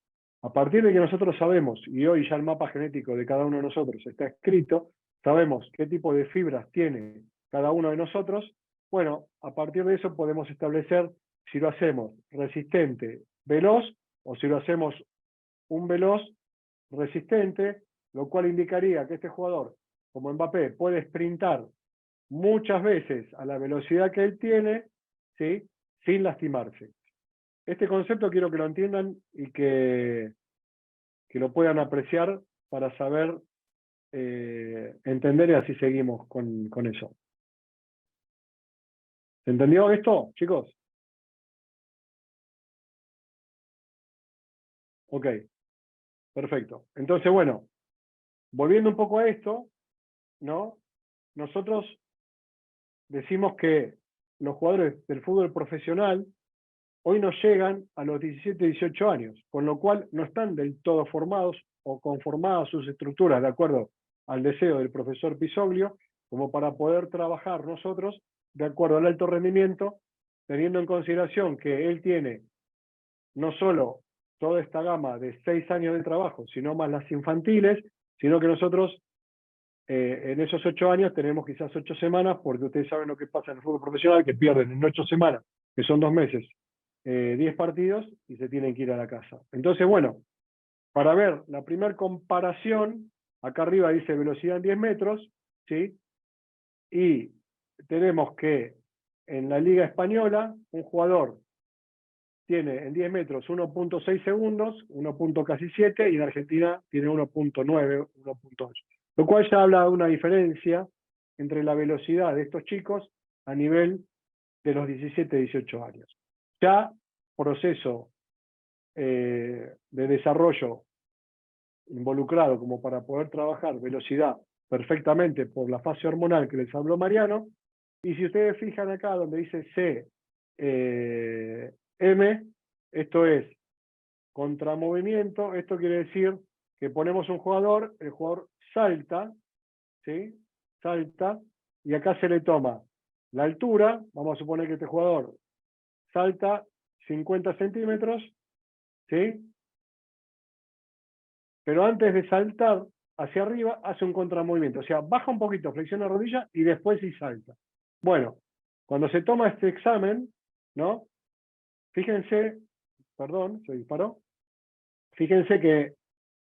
A partir de que nosotros sabemos, y hoy ya el mapa genético de cada uno de nosotros está escrito, sabemos qué tipo de fibras tiene cada uno de nosotros, bueno, a partir de eso podemos establecer si lo hacemos resistente, veloz, o si lo hacemos un veloz resistente, lo cual indicaría que este jugador, como Mbappé, puede sprintar muchas veces a la velocidad que él tiene, ¿sí?, sin lastimarse. Este concepto quiero que lo entiendan y que lo puedan apreciar para saber entender, y así seguimos con eso. ¿Se entendió esto, chicos? Ok, perfecto. Entonces, bueno, volviendo un poco a esto, ¿no? Nosotros decimos que los jugadores del fútbol profesional hoy no llegan a los 17, 18 años, con lo cual no están del todo formados o conformadas sus estructuras de acuerdo al deseo del profesor Pisoglio, como para poder trabajar nosotros de acuerdo al alto rendimiento, teniendo en consideración que él tiene no solo toda esta gama de 6 años de trabajo, sino más las infantiles, sino que nosotros en esos 8 años tenemos quizás 8 semanas, porque ustedes saben lo que pasa en el fútbol profesional, que pierden en 8 semanas, que son 2 meses, 10 partidos y se tienen que ir a la casa. Entonces, bueno, para ver la primera comparación, acá arriba dice velocidad en 10 metros, ¿sí? Y tenemos que en la Liga Española, un jugador tiene en 10 metros 1.6 segundos, 1.7, y en Argentina tiene 1.9, 1.8. Lo cual ya habla de una diferencia entre la velocidad de estos chicos a nivel de los 17, 18 años. Ya proceso de desarrollo involucrado como para poder trabajar velocidad perfectamente por la fase hormonal que les habló Mariano, y si ustedes fijan acá donde dice M, esto es contramovimiento, esto quiere decir que ponemos un jugador, el jugador salta, ¿sí? Salta, y acá se le toma la altura, vamos a suponer que este jugador salta 50 centímetros, ¿sí? Pero antes de saltar hacia arriba, hace un contramovimiento. O sea, baja un poquito, flexiona la rodilla y después sí salta. Bueno, cuando se toma este examen, ¿no? Fíjense, perdón, se disparó. Fíjense que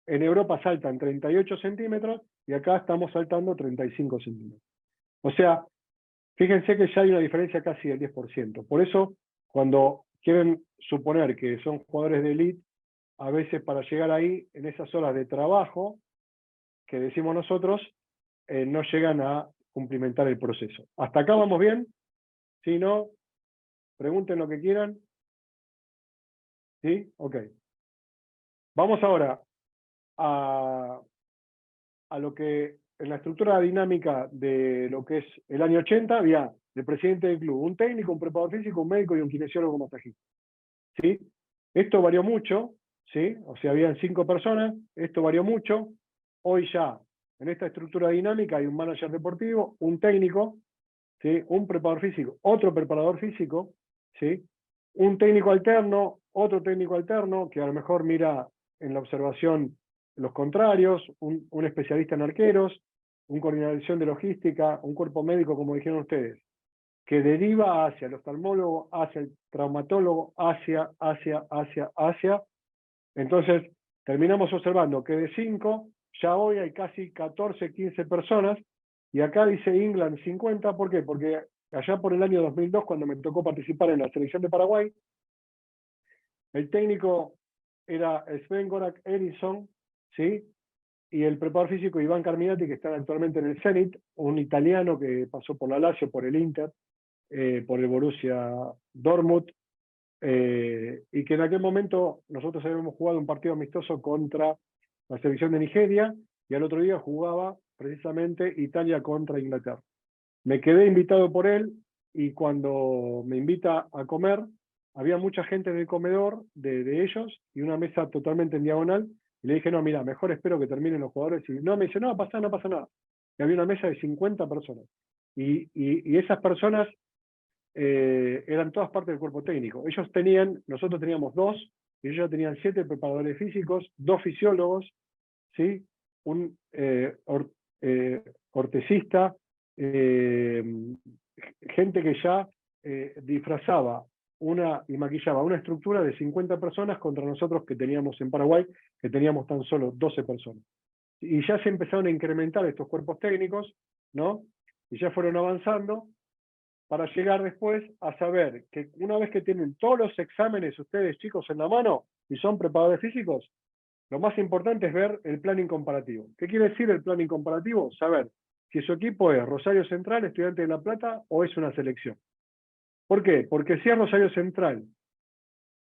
en Europa saltan 38 centímetros y acá estamos saltando 35 centímetros. O sea, fíjense que ya hay una diferencia casi del 10%. Por eso, cuando quieren suponer que son jugadores de élite, a veces para llegar ahí, en esas horas de trabajo, que decimos nosotros, no llegan a cumplimentar el proceso. ¿Hasta acá vamos bien? Si no, pregunten lo que quieran. ¿Sí? Ok. Vamos ahora a lo que, en la estructura dinámica de lo que es el año 80, había el presidente del club, un técnico, un preparador físico, un médico y un kinesiólogo masajista. ¿Sí? Esto varió mucho, ¿sí? O sea, habían 5 personas, esto varió mucho. Hoy ya, en esta estructura dinámica, hay un manager deportivo, un técnico, ¿sí? Un preparador físico, otro preparador físico, ¿sí? Un técnico alterno, otro técnico alterno, que a lo mejor mira en la observación los contrarios, un especialista en arqueros, un coordinación de logística, un cuerpo médico, como dijeron ustedes, que deriva hacia el oftalmólogo, hacia el traumatólogo, hacia. Entonces, terminamos observando que de 5, ya hoy hay casi 14, 15 personas Y acá dice England 50, ¿por qué? Porque allá por el año 2002, cuando me tocó participar en la selección de Paraguay, el técnico era Sven-Goran Eriksson, ¿sí? Y el preparador físico Iván Carminati, que está actualmente en el Zenit, un italiano que pasó por la Lazio, por el Inter, por el Borussia Dortmund, y que en aquel momento nosotros habíamos jugado un partido amistoso contra la selección de Nigeria, y al otro día jugaba precisamente Italia contra Inglaterra. Me quedé invitado por él, y cuando me invita a comer, había mucha gente en el comedor de ellos, y una mesa totalmente en diagonal, y le dije, no, mira, mejor espero que terminen los jugadores, y no, me dice, no pasa nada. Y había una mesa de 50 personas, y esas personas eran todas partes del cuerpo técnico. Nosotros teníamos 2, y ellos tenían 7 preparadores físicos, 2 fisiólogos, ¿sí? Un ortesista, gente que ya disfrazaba y maquillaba una estructura de 50 personas contra nosotros que teníamos en Paraguay, que teníamos tan solo 12 personas. Y ya se empezaron a incrementar estos cuerpos técnicos, ¿no? Y ya fueron avanzando para llegar después a saber que una vez que tienen todos los exámenes ustedes, chicos, en la mano, y son preparadores físicos, lo más importante es ver el planning comparativo. ¿Qué quiere decir el planning comparativo? Saber si su equipo es Rosario Central, Estudiantes de La Plata, o es una selección. ¿Por qué? Porque si es Rosario Central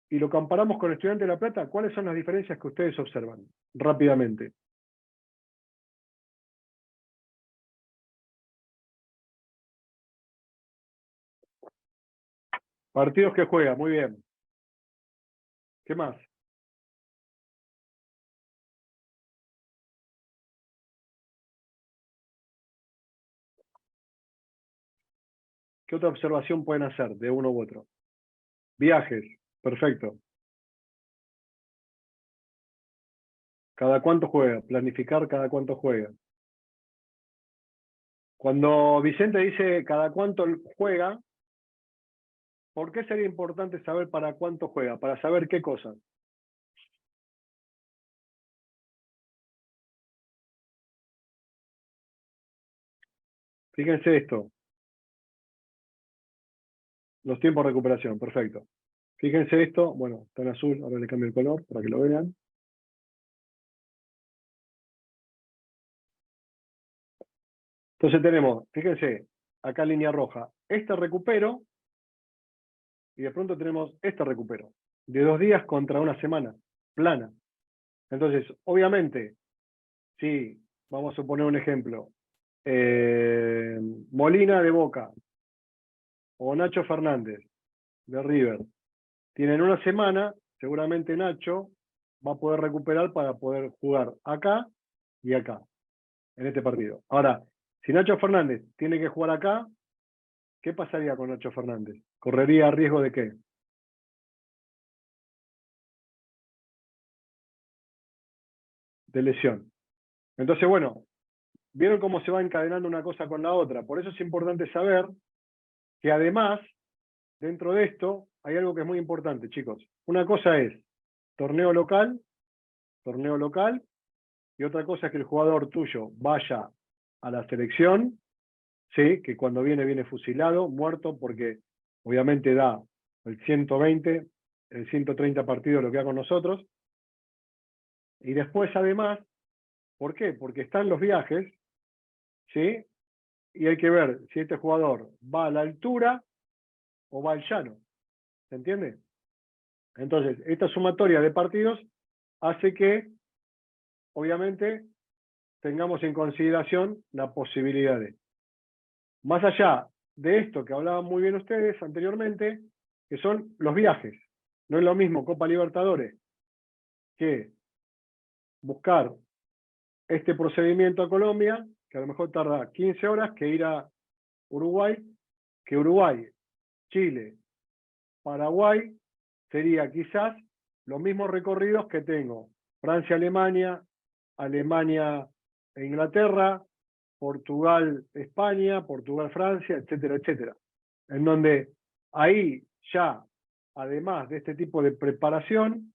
y lo comparamos con Estudiantes de La Plata, ¿cuáles son las diferencias que ustedes observan? Rápidamente. Partidos que juega, muy bien. ¿Qué más? ¿Qué otra observación pueden hacer de uno u otro? Viajes, perfecto. ¿Cada cuánto juega? Planificar cada cuánto juega. Cuando Vicente dice cada cuánto juega, ¿por qué sería importante saber para cuánto juega? Para saber qué cosas. Fíjense esto. Los tiempos de recuperación, perfecto. Fíjense esto, bueno, está en azul, ahora le cambio el color para que lo vean. Entonces tenemos, fíjense, acá línea roja, este recupero, y de pronto tenemos este recupero, de 2 días contra una semana, plana. Entonces, obviamente, si vamos a poner un ejemplo, Molina de Boca, o Nacho Fernández de River, tienen una semana, seguramente Nacho va a poder recuperar para poder jugar acá y acá, en este partido. Ahora, si Nacho Fernández tiene que jugar acá, ¿qué pasaría con Nacho Fernández? ¿Correría riesgo de qué? De lesión. Entonces, bueno, vieron cómo se va encadenando una cosa con la otra. Por eso es importante saber que además, dentro de esto, hay algo que es muy importante, chicos. Una cosa es torneo local, y otra cosa es que el jugador tuyo vaya a la selección, ¿sí? Que cuando viene fusilado, muerto, porque obviamente da el 120, el 130 partidos lo que da con nosotros. Y después, además, ¿por qué? Porque están los viajes, ¿sí? Y hay que ver si este jugador va a la altura o va al llano. ¿Se entiende? Entonces, esta sumatoria de partidos hace que, obviamente, tengamos en consideración la posibilidad de. Más allá de esto que hablaban muy bien ustedes anteriormente, que son los viajes. No es lo mismo Copa Libertadores que buscar este procedimiento a Colombia, que a lo mejor tarda 15 horas, que ir a Uruguay, que Uruguay, Chile, Paraguay, sería quizás los mismos recorridos que tengo. Francia-Alemania, Alemania e Inglaterra, Portugal-España, Portugal-Francia, etcétera, etcétera. En donde ahí ya, además de este tipo de preparación,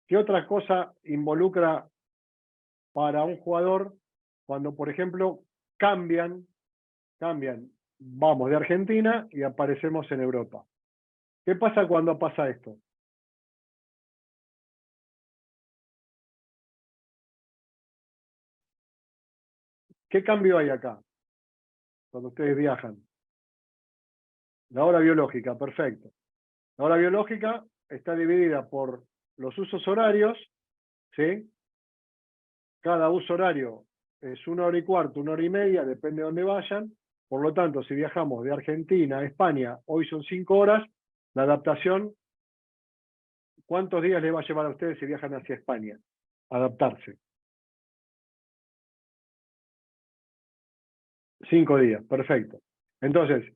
¿qué otra cosa involucra para un jugador cuando, por ejemplo, cambian cambian, vamos de Argentina y aparecemos en Europa. ¿Qué pasa cuando pasa esto? ¿Qué cambio hay acá cuando ustedes viajan? La hora biológica, perfecto. La hora biológica está dividida por los usos horarios, ¿sí? Cada uso horario es 1 hora y cuarto, 1 hora y media, depende de dónde vayan. Por lo tanto, si viajamos de Argentina a España, hoy son 5 horas, la adaptación, ¿cuántos días les va a llevar a ustedes si viajan hacia España? Adaptarse. 5 días, perfecto. Entonces,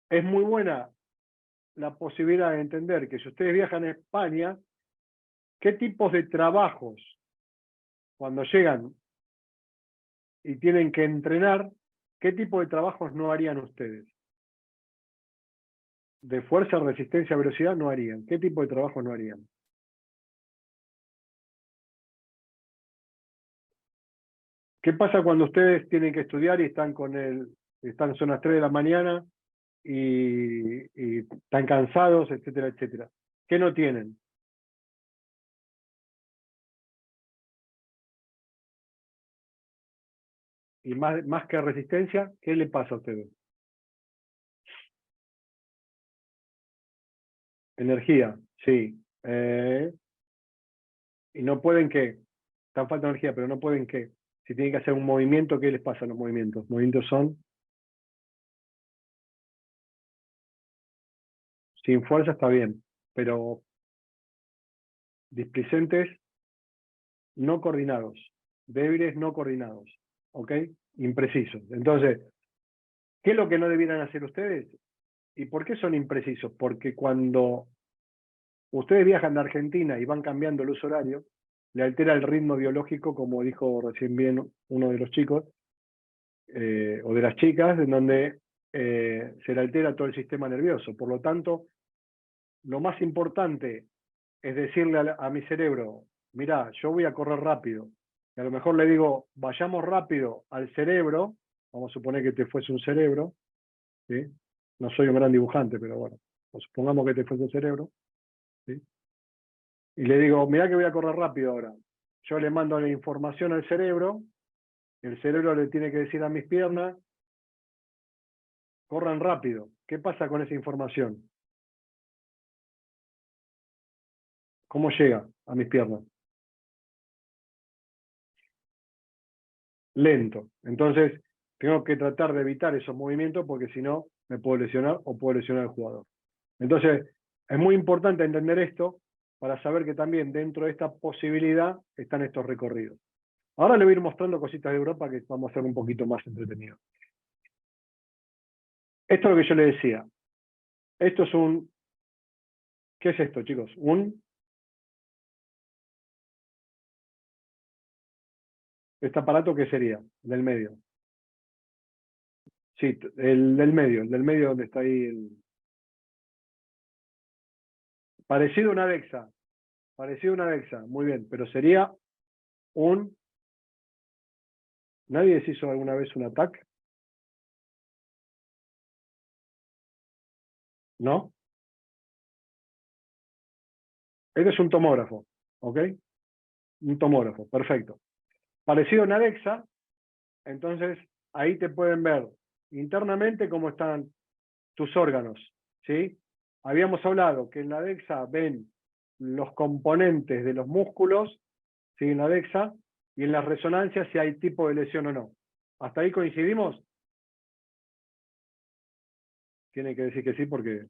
es muy buena la posibilidad de entender que si ustedes viajan a España, ¿qué tipos de trabajos, cuando llegan y tienen que entrenar, qué tipo de trabajos no harían ustedes? De fuerza, resistencia, velocidad no harían. ¿Qué tipo de trabajo no harían? ¿Qué pasa cuando ustedes tienen que estudiar y están son las 3 de la mañana y están cansados, etcétera, etcétera? ¿Qué no tienen? Y más que resistencia, ¿qué le pasa a ustedes? Energía, sí. Y no pueden qué. Están falta de energía, pero no pueden qué. Si tienen que hacer un movimiento, ¿qué les pasa a los movimientos? Los movimientos son sin fuerza, está bien, pero displicentes no coordinados, débiles no coordinados, ¿ok? Imprecisos. Entonces, ¿qué es lo que no debieran hacer ustedes? ¿Y por qué son imprecisos? Porque cuando ustedes viajan de Argentina y van cambiando el uso horario, le altera el ritmo biológico, como dijo recién bien uno de los chicos, o de las chicas, en donde se le altera todo el sistema nervioso. Por lo tanto, lo más importante es decirle a mi cerebro, mirá, yo voy a correr rápido. Y a lo mejor le digo, vayamos rápido al cerebro, vamos a suponer que te fuese un cerebro, ¿sí? No soy un gran dibujante, pero bueno, supongamos que te fuese un cerebro, ¿sí? Y le digo, mirá que voy a correr rápido ahora. Yo le mando la información al cerebro, el cerebro le tiene que decir a mis piernas, corran rápido. ¿Qué pasa con esa información? ¿Cómo llega a mis piernas? Lento. Entonces, tengo que tratar de evitar esos movimientos porque si no, me puedo lesionar o puedo lesionar al jugador. Entonces, es muy importante entender esto para saber que también dentro de esta posibilidad están estos recorridos. Ahora le voy a ir mostrando cositas de Europa que vamos a hacer un poquito más entretenido. Esto es lo que yo le decía. Esto es un... ¿Qué es esto, chicos? ¿Este aparato qué sería? Del medio. Sí, el del medio donde está ahí el... Parecido a una DEXA. Parecido a una DEXA, muy bien, pero sería un... ¿Nadie les hizo alguna vez un ataque? ¿No? Este es un tomógrafo, ¿ok? Un tomógrafo, perfecto. Parecido a una DEXA, entonces ahí te pueden ver internamente cómo están tus órganos, ¿sí? Habíamos hablado que en la DEXA ven los componentes de los músculos, ¿sí? En la DEXA, y en las resonancias si hay tipo de lesión o no. ¿Hasta ahí coincidimos? Tiene que decir que sí porque...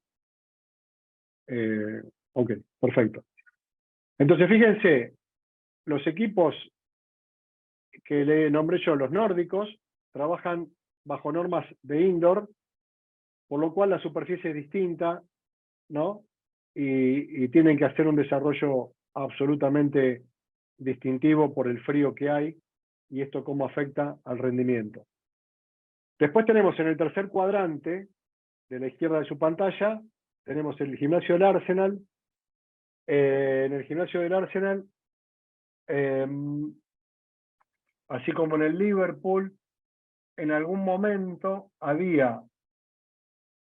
ok, perfecto. Entonces fíjense, los equipos que le nombré yo, los nórdicos, trabajan bajo normas de indoor, por lo cual la superficie es distinta, ¿no? Y tienen que hacer un desarrollo absolutamente distintivo por el frío que hay y esto cómo afecta al rendimiento. Después tenemos en el tercer cuadrante, de la izquierda de su pantalla, tenemos el gimnasio del Arsenal. En el gimnasio del Arsenal, así como en el Liverpool, en algún momento había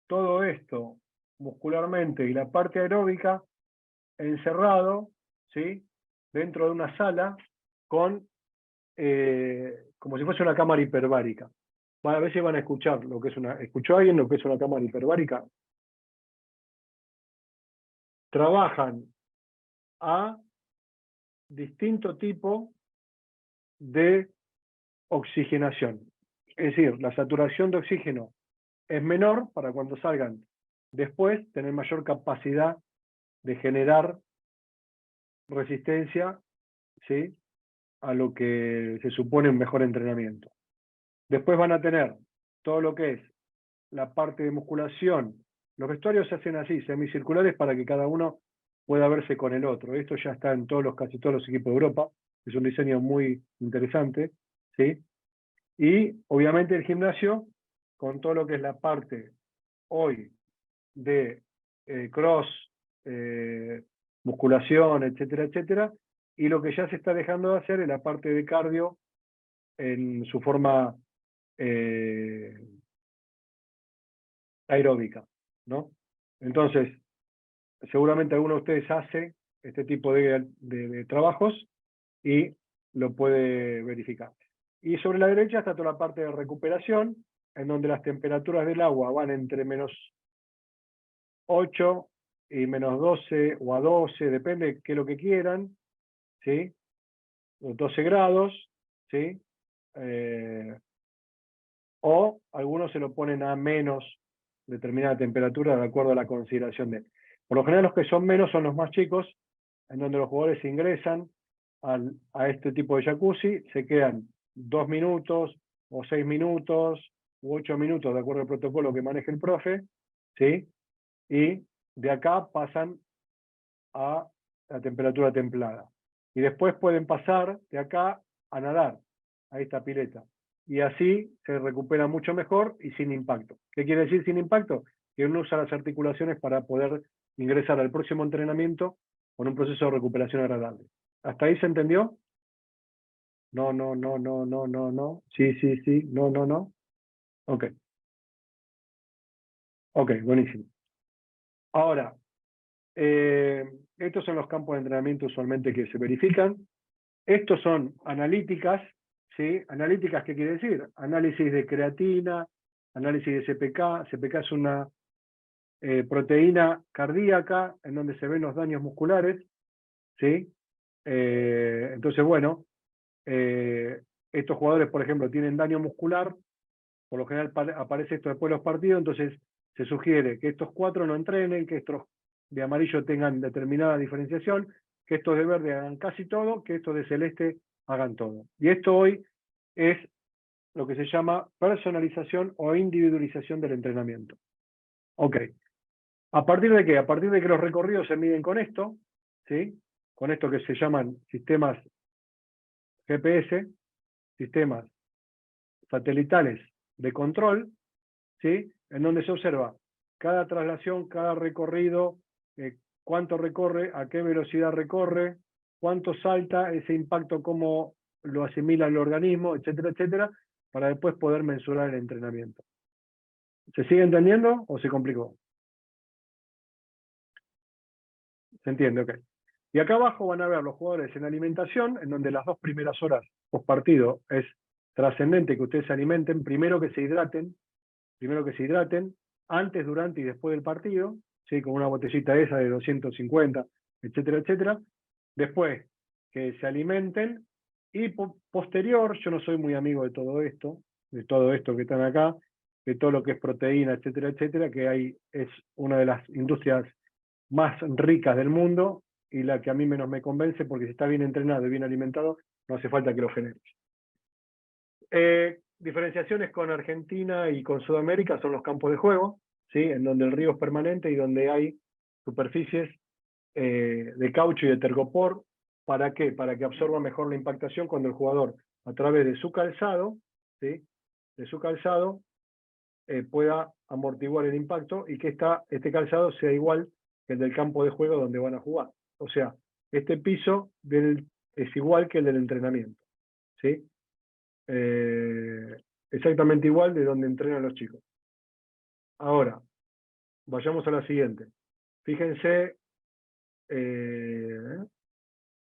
todo esto muscularmente y la parte aeróbica encerrado, ¿sí?, dentro de una sala con, como si fuese una cámara hiperbárica. A ver si van a escuchar lo que es una... ¿Escuchó alguien lo que es una cámara hiperbárica? Trabajan a distinto tipo de oxigenación. Es decir, la saturación de oxígeno es menor para cuando salgan después tener mayor capacidad de generar resistencia, ¿sí?, a lo que se supone un mejor entrenamiento. Después van a tener todo lo que es la parte de musculación. Los vestuarios se hacen así, semicirculares, para que cada uno pueda verse con el otro. Esto ya está en casi todos los equipos de Europa. Es un diseño muy interesante, ¿sí? Y obviamente el gimnasio, con todo lo que es la parte hoy de cross, musculación, etcétera, etcétera, y lo que ya se está dejando de hacer es la parte de cardio en su forma aeróbica, ¿no? Entonces, seguramente alguno de ustedes hace este tipo de trabajos y lo puede verificar. Y sobre la derecha está toda la parte de recuperación, en donde las temperaturas del agua van entre -8 y -12 o a 12, depende de qué es lo que quieran, ¿sí? 12 grados, ¿sí? O algunos se lo ponen a menos determinada temperatura de acuerdo a la consideración de... Por lo general los que son menos son los más chicos, en donde los jugadores ingresan a este tipo de jacuzzi, se quedan 2 minutos, o 6 minutos, u 8 minutos, de acuerdo al protocolo que maneja el profe, ¿sí? Y de acá pasan a la temperatura templada. Y después pueden pasar de acá a nadar, a esta pileta. Y así se recupera mucho mejor y sin impacto. ¿Qué quiere decir sin impacto? Que uno usa las articulaciones para poder ingresar al próximo entrenamiento con un proceso de recuperación agradable. ¿Hasta ahí se entendió? No, no, no, no, no, no, no. Sí, sí, sí, no, no, no. Ok. Ok, buenísimo. Ahora, estos son los campos de entrenamiento usualmente que se verifican. Estos son analíticas, ¿sí? Analíticas, ¿qué quiere decir? Análisis de creatina, análisis de CPK. CPK es una proteína cardíaca en donde se ven los daños musculares, ¿sí? Entonces, bueno, estos jugadores, por ejemplo, tienen daño muscular, por lo general aparece esto después de los partidos, entonces se sugiere que estos 4 no entrenen, que estos de amarillo tengan determinada diferenciación, que estos de verde hagan casi todo, que estos de celeste hagan todo. Y esto hoy es lo que se llama personalización o individualización del entrenamiento. Ok. ¿A partir de qué? A partir de que los recorridos se miden con esto, ¿sí? Con esto que se llaman sistemas GPS, sistemas satelitales de control, ¿sí? En donde se observa cada traslación, cada recorrido, cuánto recorre, a qué velocidad recorre, cuánto salta, ese impacto, cómo lo asimila el organismo, etcétera, etcétera, para después poder mensurar el entrenamiento. ¿Se sigue entendiendo o se complicó? ¿Se entiende? Ok. Y acá abajo van a ver los jugadores en alimentación, en donde las 2 primeras horas post partido es trascendente que ustedes se alimenten, primero que se hidraten, antes, durante y después del partido, ¿sí? Con una botellita esa de 250, etcétera, etcétera. Después, que se alimenten, y posterior, yo no soy muy amigo de todo esto que están acá, de todo lo que es proteína, etcétera, etcétera, que es una de las industrias más ricas del mundo, y la que a mí menos me convence, porque si está bien entrenado y bien alimentado, no hace falta que lo generes. Diferenciaciones con Argentina y con Sudamérica son los campos de juego, ¿sí? En donde el río es permanente y donde hay superficies de caucho y de tergopor. ¿Para qué? Para que absorba mejor la impactación cuando el jugador, a través de su calzado, ¿sí? De su calzado, pueda amortiguar el impacto y que este calzado sea igual que el del campo de juego donde van a jugar. O sea, este piso es igual que el del entrenamiento, ¿sí? exactamente igual de donde entrenan los chicos. Ahora, vayamos a la siguiente. Fíjense,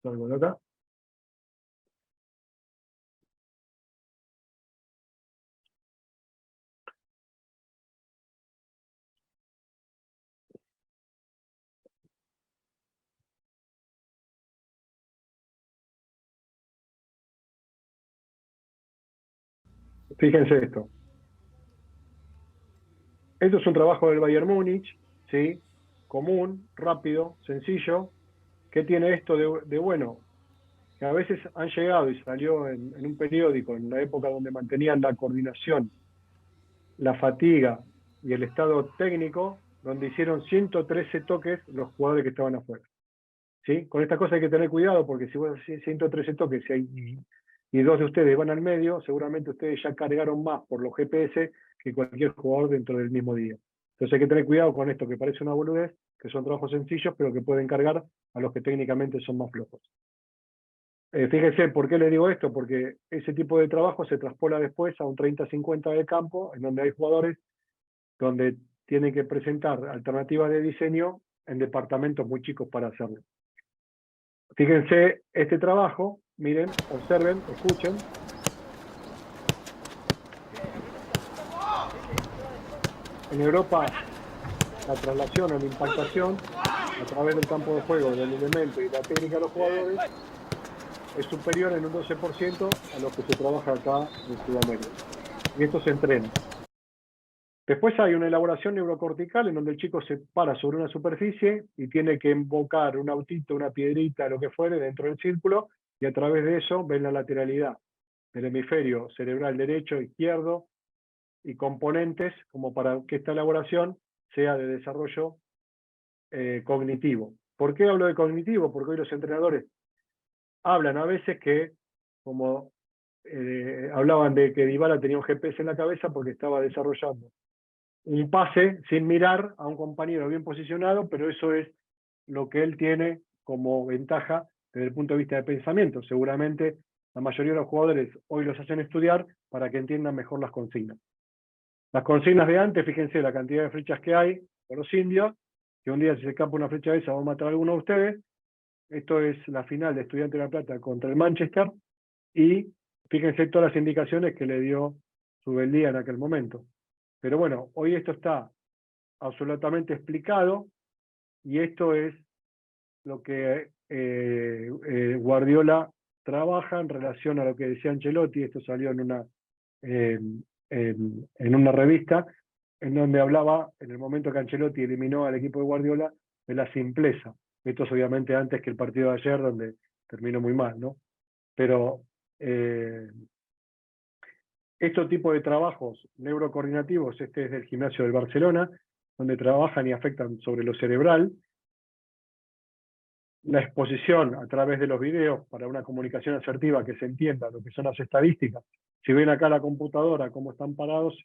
salgo de acá. Fíjense esto. Esto es un trabajo del Bayern Múnich, ¿sí? Común, rápido, sencillo. ¿Qué tiene esto de bueno? Que a veces han llegado y salió en un periódico, en la época donde mantenían la coordinación, la fatiga y el estado técnico, donde hicieron 113 toques los jugadores que estaban afuera. ¿Sí? Con esta cosa hay que tener cuidado, porque si vos haces 113 toques y dos de ustedes van al medio, seguramente ustedes ya cargaron más por los GPS que cualquier jugador dentro del mismo día. Entonces hay que tener cuidado con esto, que parece una boludez, que son trabajos sencillos, pero que pueden cargar a los que técnicamente son más flojos. Fíjense, ¿por qué le digo esto? Porque ese tipo de trabajo se traspola después a un 30-50 de campo, en donde hay jugadores donde tienen que presentar alternativas de diseño en departamentos muy chicos para hacerlo. Fíjense este trabajo, miren, observen, escuchen. En Europa, la traslación o la impactación a través del campo de juego, del elemento y la técnica de los jugadores es superior en un 12% a lo que se trabaja acá en Sudamérica. Y esto se entrena. Después hay una elaboración neurocortical en donde el chico se para sobre una superficie y tiene que invocar un autito, una piedrita, lo que fuere, dentro del círculo, y a través de eso ven la lateralidad del hemisferio cerebral derecho, izquierdo, y componentes como para que esta elaboración sea de desarrollo cognitivo. ¿Por qué hablo de cognitivo? Porque hoy los entrenadores hablan a veces que, como hablaban de que Dybala tenía un GPS en la cabeza porque estaba desarrollando un pase sin mirar a un compañero bien posicionado, pero eso es lo que él tiene como ventaja desde el punto de vista de pensamiento. Seguramente la mayoría de los jugadores hoy los hacen estudiar para que entiendan mejor las consignas. Las consignas de antes, fíjense la cantidad de flechas que hay por los indios, que un día si se escapa una flecha de esa va a matar a alguno de ustedes. Esto es la final de Estudiantes de La Plata contra el Manchester, y fíjense todas las indicaciones que le dio Subeldía en aquel momento. Pero bueno, hoy esto está absolutamente explicado, y esto es lo que Guardiola trabaja en relación a lo que decía Ancelotti. Esto salió en una revista, en donde hablaba, en el momento que Ancelotti eliminó al equipo de Guardiola, de la simpleza. Esto es obviamente antes que el partido de ayer, donde terminó muy mal, ¿no? Pero estos tipos de trabajos neurocoordinativos, este es del gimnasio del Barcelona, donde trabajan y afectan sobre lo cerebral. La exposición a través de los videos para una comunicación asertiva, que se entienda lo que son las estadísticas. Si ven acá la computadora, cómo están parados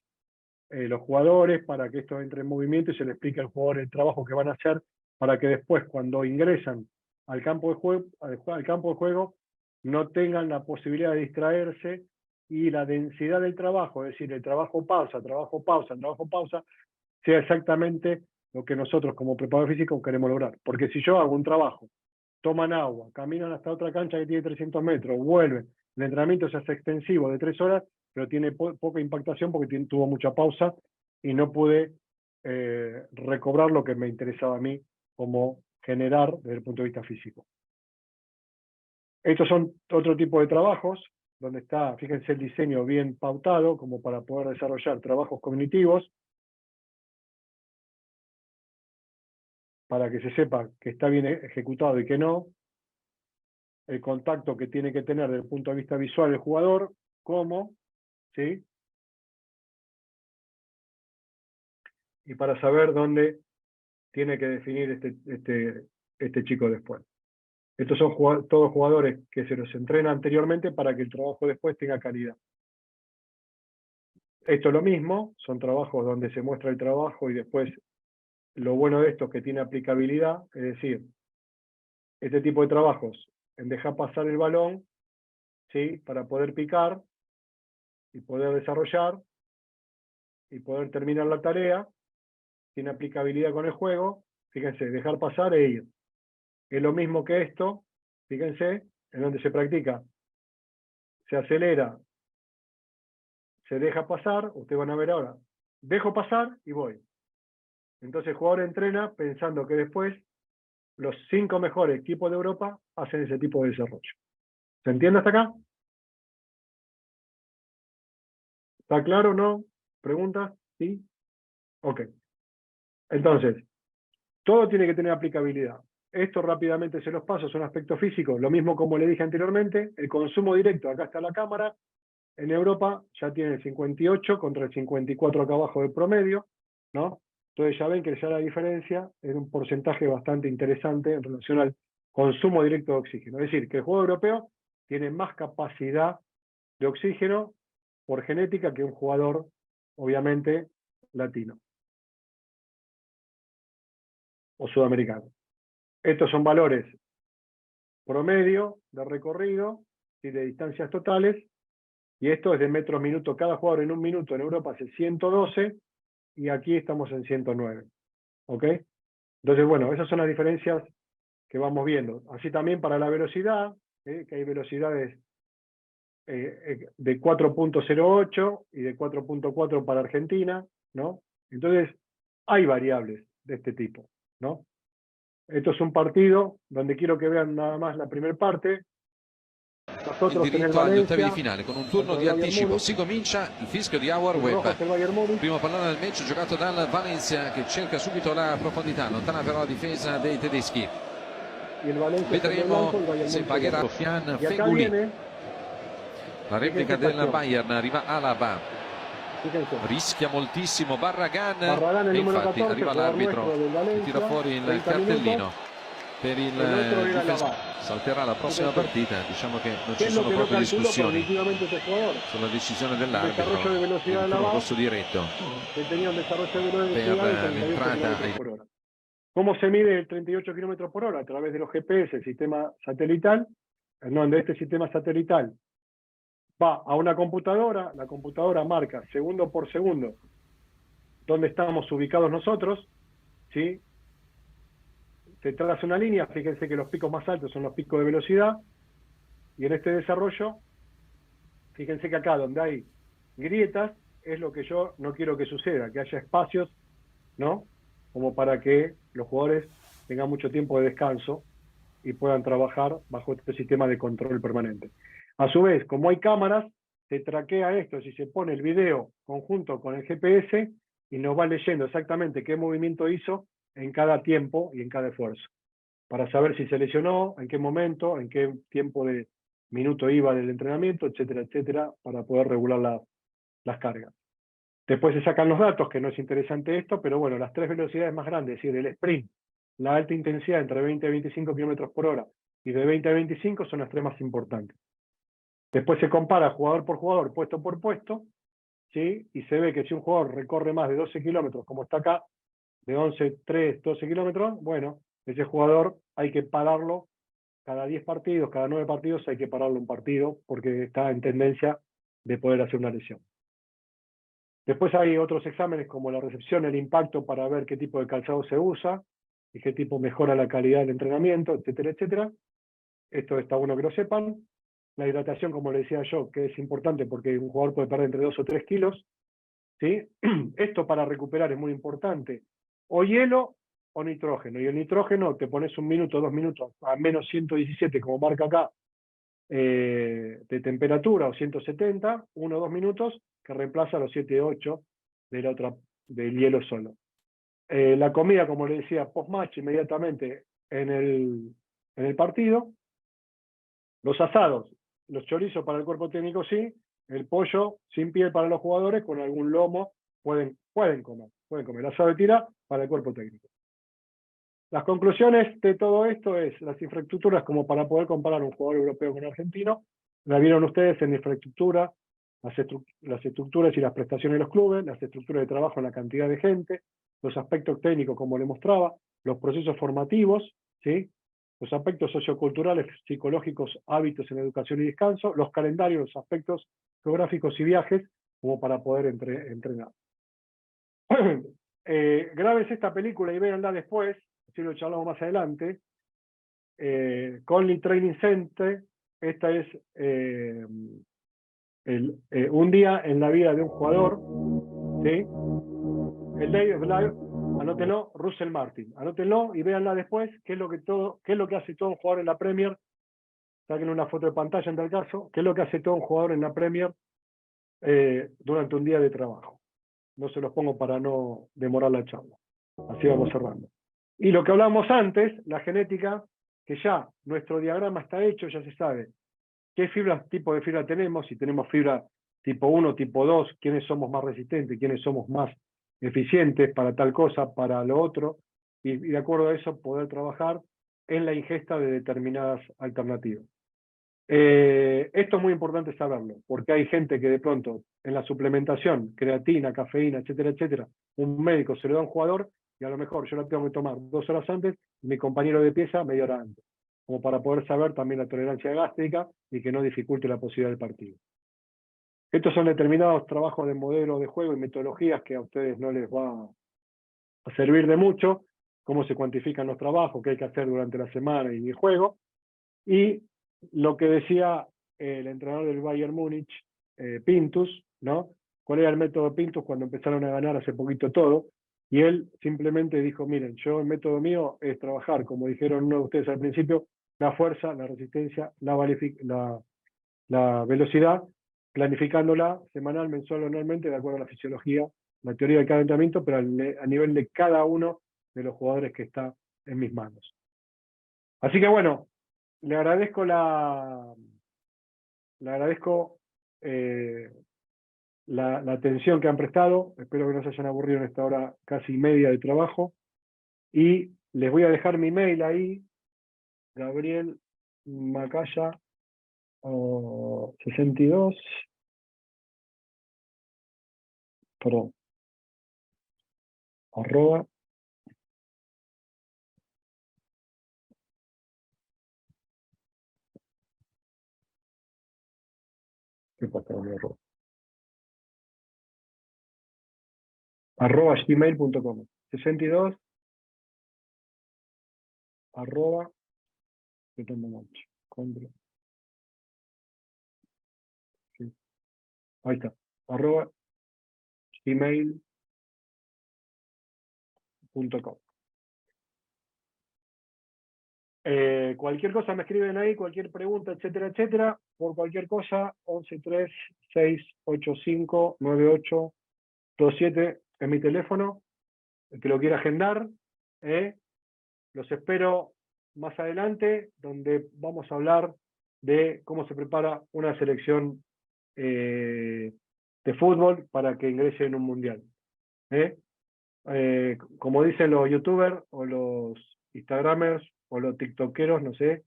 los jugadores, para que esto entre en movimiento y se le explique al jugador el trabajo que van a hacer, para que después, cuando ingresan al campo de juego, no tengan la posibilidad de distraerse, y la densidad del trabajo, es decir, el trabajo pausa, sea exactamente lo que nosotros como preparador físico queremos lograr. Porque si yo hago un trabajo, toman agua, caminan hasta otra cancha que tiene 300 metros, vuelven, el entrenamiento se hace extensivo de 3 horas, pero tiene poca impactación porque tuvo mucha pausa y no pude recobrar lo que me interesaba a mí como generar desde el punto de vista físico. Estos son otro tipo de trabajos, donde está, fíjense, el diseño bien pautado, como para poder desarrollar trabajos cognitivos, para que se sepa que está bien ejecutado y que no, el contacto que tiene que tener desde el punto de vista visual el jugador, cómo, ¿sí? Y para saber dónde tiene que definir este chico después. Estos son todos jugadores que se los entrena anteriormente para que el trabajo después tenga calidad. Esto es lo mismo, son trabajos donde se muestra el trabajo y después lo bueno de esto es que tiene aplicabilidad, es decir, este tipo de trabajos en dejar pasar el balón, ¿sí? Para poder picar, y poder desarrollar y poder terminar la tarea, tiene aplicabilidad con el juego, fíjense, dejar pasar e ir. Es lo mismo que esto, fíjense, en donde se practica. Se acelera, se deja pasar, ustedes van a ver ahora, dejo pasar y voy. Entonces el jugador entrena pensando que después los 5 mejores equipos de Europa hacen ese tipo de desarrollo. ¿Se entiende hasta acá? ¿Está claro o no? ¿Preguntas? ¿Sí? Ok. Entonces, todo tiene que tener aplicabilidad. Esto rápidamente se los paso, son aspectos físicos. Lo mismo como le dije anteriormente, el consumo directo, acá está la cámara. En Europa ya tiene el 58 contra el 54 acá abajo del promedio, ¿no? Entonces ya ven que ya la diferencia es un porcentaje bastante interesante en relación al consumo directo de oxígeno. Es decir, que el juego europeo tiene más capacidad de oxígeno por genética que un jugador, obviamente, latino o sudamericano. Estos son valores promedio de recorrido y de distancias totales, y esto es de metros minuto. Cada jugador en un minuto en Europa hace 112, y aquí estamos en 109. ¿Ok? Entonces, bueno, esas son las diferencias que vamos viendo. Así también para la velocidad, que hay velocidades de 4.08 y de 4.4 para Argentina, ¿no? Entonces, hay variables de este tipo, ¿no? Esto es un partido donde quiero que vean nada más la primera parte. Il diritto agli ottavi di finale con un turno di anticipo. Si comincia, il fischio di Howard Webb. Primo pallone del match giocato dal Valencia che cerca subito la profondità, lontana però la difesa dei tedeschi. Vedremo se pagherà Sofiane Feghouli. La replica del Bayern, arriva Alaba. Rischia moltissimo Barragán e infatti arriva l'arbitro che tira fuori il cartellino per il difensore. Salterà la prossima partita, diciamo che non ci sono proprio discussioni sulla decisione dell'arbitro, il rosso diretto per l'entrata ai... ¿Cómo se mide el 38 km por hora? A través de los GPS, el sistema satelital, en donde este sistema satelital va a una computadora, la computadora marca segundo por segundo dónde estamos ubicados nosotros, ¿sí? Se traza una línea, fíjense que los picos más altos son los picos de velocidad, y en este desarrollo, fíjense que acá donde hay grietas, es lo que yo no quiero que suceda, que haya espacios, ¿no? Como para que los jugadores tengan mucho tiempo de descanso y puedan trabajar bajo este sistema de control permanente. A su vez, como hay cámaras, se traquea esto, si se pone el video conjunto con el GPS, y nos va leyendo exactamente qué movimiento hizo en cada tiempo y en cada esfuerzo, para saber si se lesionó, en qué momento, en qué tiempo de minuto iba del entrenamiento, etcétera, etcétera, para poder regular las cargas. Después se sacan los datos, que no es interesante esto, pero bueno, las 3 velocidades más grandes, es decir, el sprint, la alta intensidad entre 20 y 25 km por hora, y de 20 a 25 son las 3 más importantes. Después se compara jugador por jugador, puesto por puesto, ¿sí? Y se ve que si un jugador recorre más de 12 kilómetros, como está acá, de 11, 3, 12 kilómetros, bueno, ese jugador hay que pararlo cada 10 partidos, cada 9 partidos hay que pararlo un partido, porque está en tendencia de poder hacer una lesión. Después hay otros exámenes como la recepción, el impacto, para ver qué tipo de calzado se usa, y qué tipo mejora la calidad del entrenamiento, etcétera, etcétera. Esto está bueno que lo sepan. La hidratación, como le decía yo, que es importante porque un jugador puede perder entre 2 o 3 kilos, ¿sí? Esto para recuperar es muy importante. O hielo o nitrógeno. Y el nitrógeno te pones 1 minuto, 2 minutos a menos 117, como marca acá, de temperatura, o 170, 1 o 2 minutos, que reemplaza los 7 o 8 del hielo solo. La comida, como le decía, post-match, inmediatamente en el partido. Los asados, los chorizos para el cuerpo técnico sí, el pollo sin piel para los jugadores, con algún lomo pueden comer. El asado de tira para el cuerpo técnico. Las conclusiones de todo esto es las infraestructuras, como para poder comparar un jugador europeo con un argentino. La vieron ustedes en infraestructura, las estructuras y las prestaciones de los clubes, las estructuras de trabajo en la cantidad de gente, los aspectos técnicos, como le mostraba, los procesos formativos, ¿sí? Los aspectos socioculturales, psicológicos, hábitos en educación y descanso, los calendarios, los aspectos geográficos y viajes como para poder entrenar. Grábense esta película y véanla después, así lo charlamos más adelante. Conley Training Center, esta es un día en la vida de un jugador, ¿sí? El Day of Life, anótenlo, Russell Martin, anótenlo y véanla después, qué es lo que hace todo un jugador en la Premier, saquen una foto de pantalla en tal caso, qué es lo que hace todo un jugador en la Premier durante un día de trabajo. No se los pongo para no demorar la charla. Así vamos cerrando. Y lo que hablamos antes, la genética, que ya nuestro diagrama está hecho, ya se sabe qué tipo de fibra tenemos, si tenemos fibra tipo 1, tipo 2, quiénes somos más resistentes, quiénes somos más eficientes para tal cosa, para lo otro, y de acuerdo a eso poder trabajar en la ingesta de determinadas alternativas. Esto es muy importante saberlo, porque hay gente que de pronto en la suplementación, creatina, cafeína, etcétera, etcétera, un médico se lo da a un jugador y a lo mejor yo la tengo que tomar 2 horas antes y mi compañero de pieza media hora antes, como para poder saber también la tolerancia gástrica y que no dificulte la posibilidad del partido. Estos son determinados trabajos de modelos de juego y metodologías que a ustedes no les va a servir de mucho, cómo se cuantifican los trabajos, qué hay que hacer durante la semana y el juego, y lo que decía el entrenador del Bayern Múnich, Pintus, ¿no? ¿Cuál era el método Pintus cuando empezaron a ganar hace poquito todo? Y él simplemente dijo, miren, el método mío es trabajar, como dijeron uno de ustedes al principio, la fuerza, la resistencia, la velocidad, planificándola semanal, mensual o anualmente, de acuerdo a la fisiología, la teoría de cada entrenamiento, pero a nivel de cada uno de los jugadores que está en mis manos. Así que bueno, le agradezco la atención que han prestado. Espero que no se hayan aburrido en esta hora casi media de trabajo. Y les voy a dejar mi mail ahí, Gabriel Macaya 62. Perdón. @ ¿Qué pasa con mi arroba? @gmail.com 62 @ que tengo mucho. Sí. Ahí está. @gmail.com. Cualquier cosa me escriben ahí, cualquier pregunta, etcétera, etcétera. Por cualquier cosa, 1136859827 es mi teléfono. El que lo quiera agendar, los espero más adelante, donde vamos a hablar de cómo se prepara una selección de fútbol para que ingrese en un mundial. Como dicen los youtubers o los instagramers o los tiktokeros, no sé,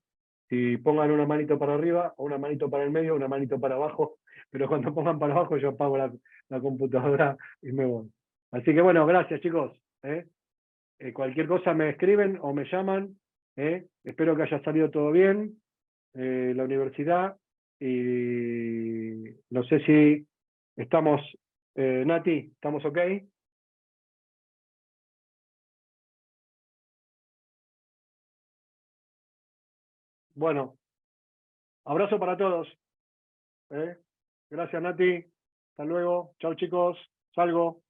si pongan una manito para arriba o una manito para el medio o una manito para abajo, pero cuando pongan para abajo yo apago la computadora y me voy. Así que bueno, gracias chicos. Cualquier cosa me escriben o me llaman. Espero que haya salido todo bien, la universidad, y no sé si estamos, Nati, ¿estamos ok? Bueno, abrazo para todos. Gracias, Nati. Hasta luego. Chao, chicos. Salgo.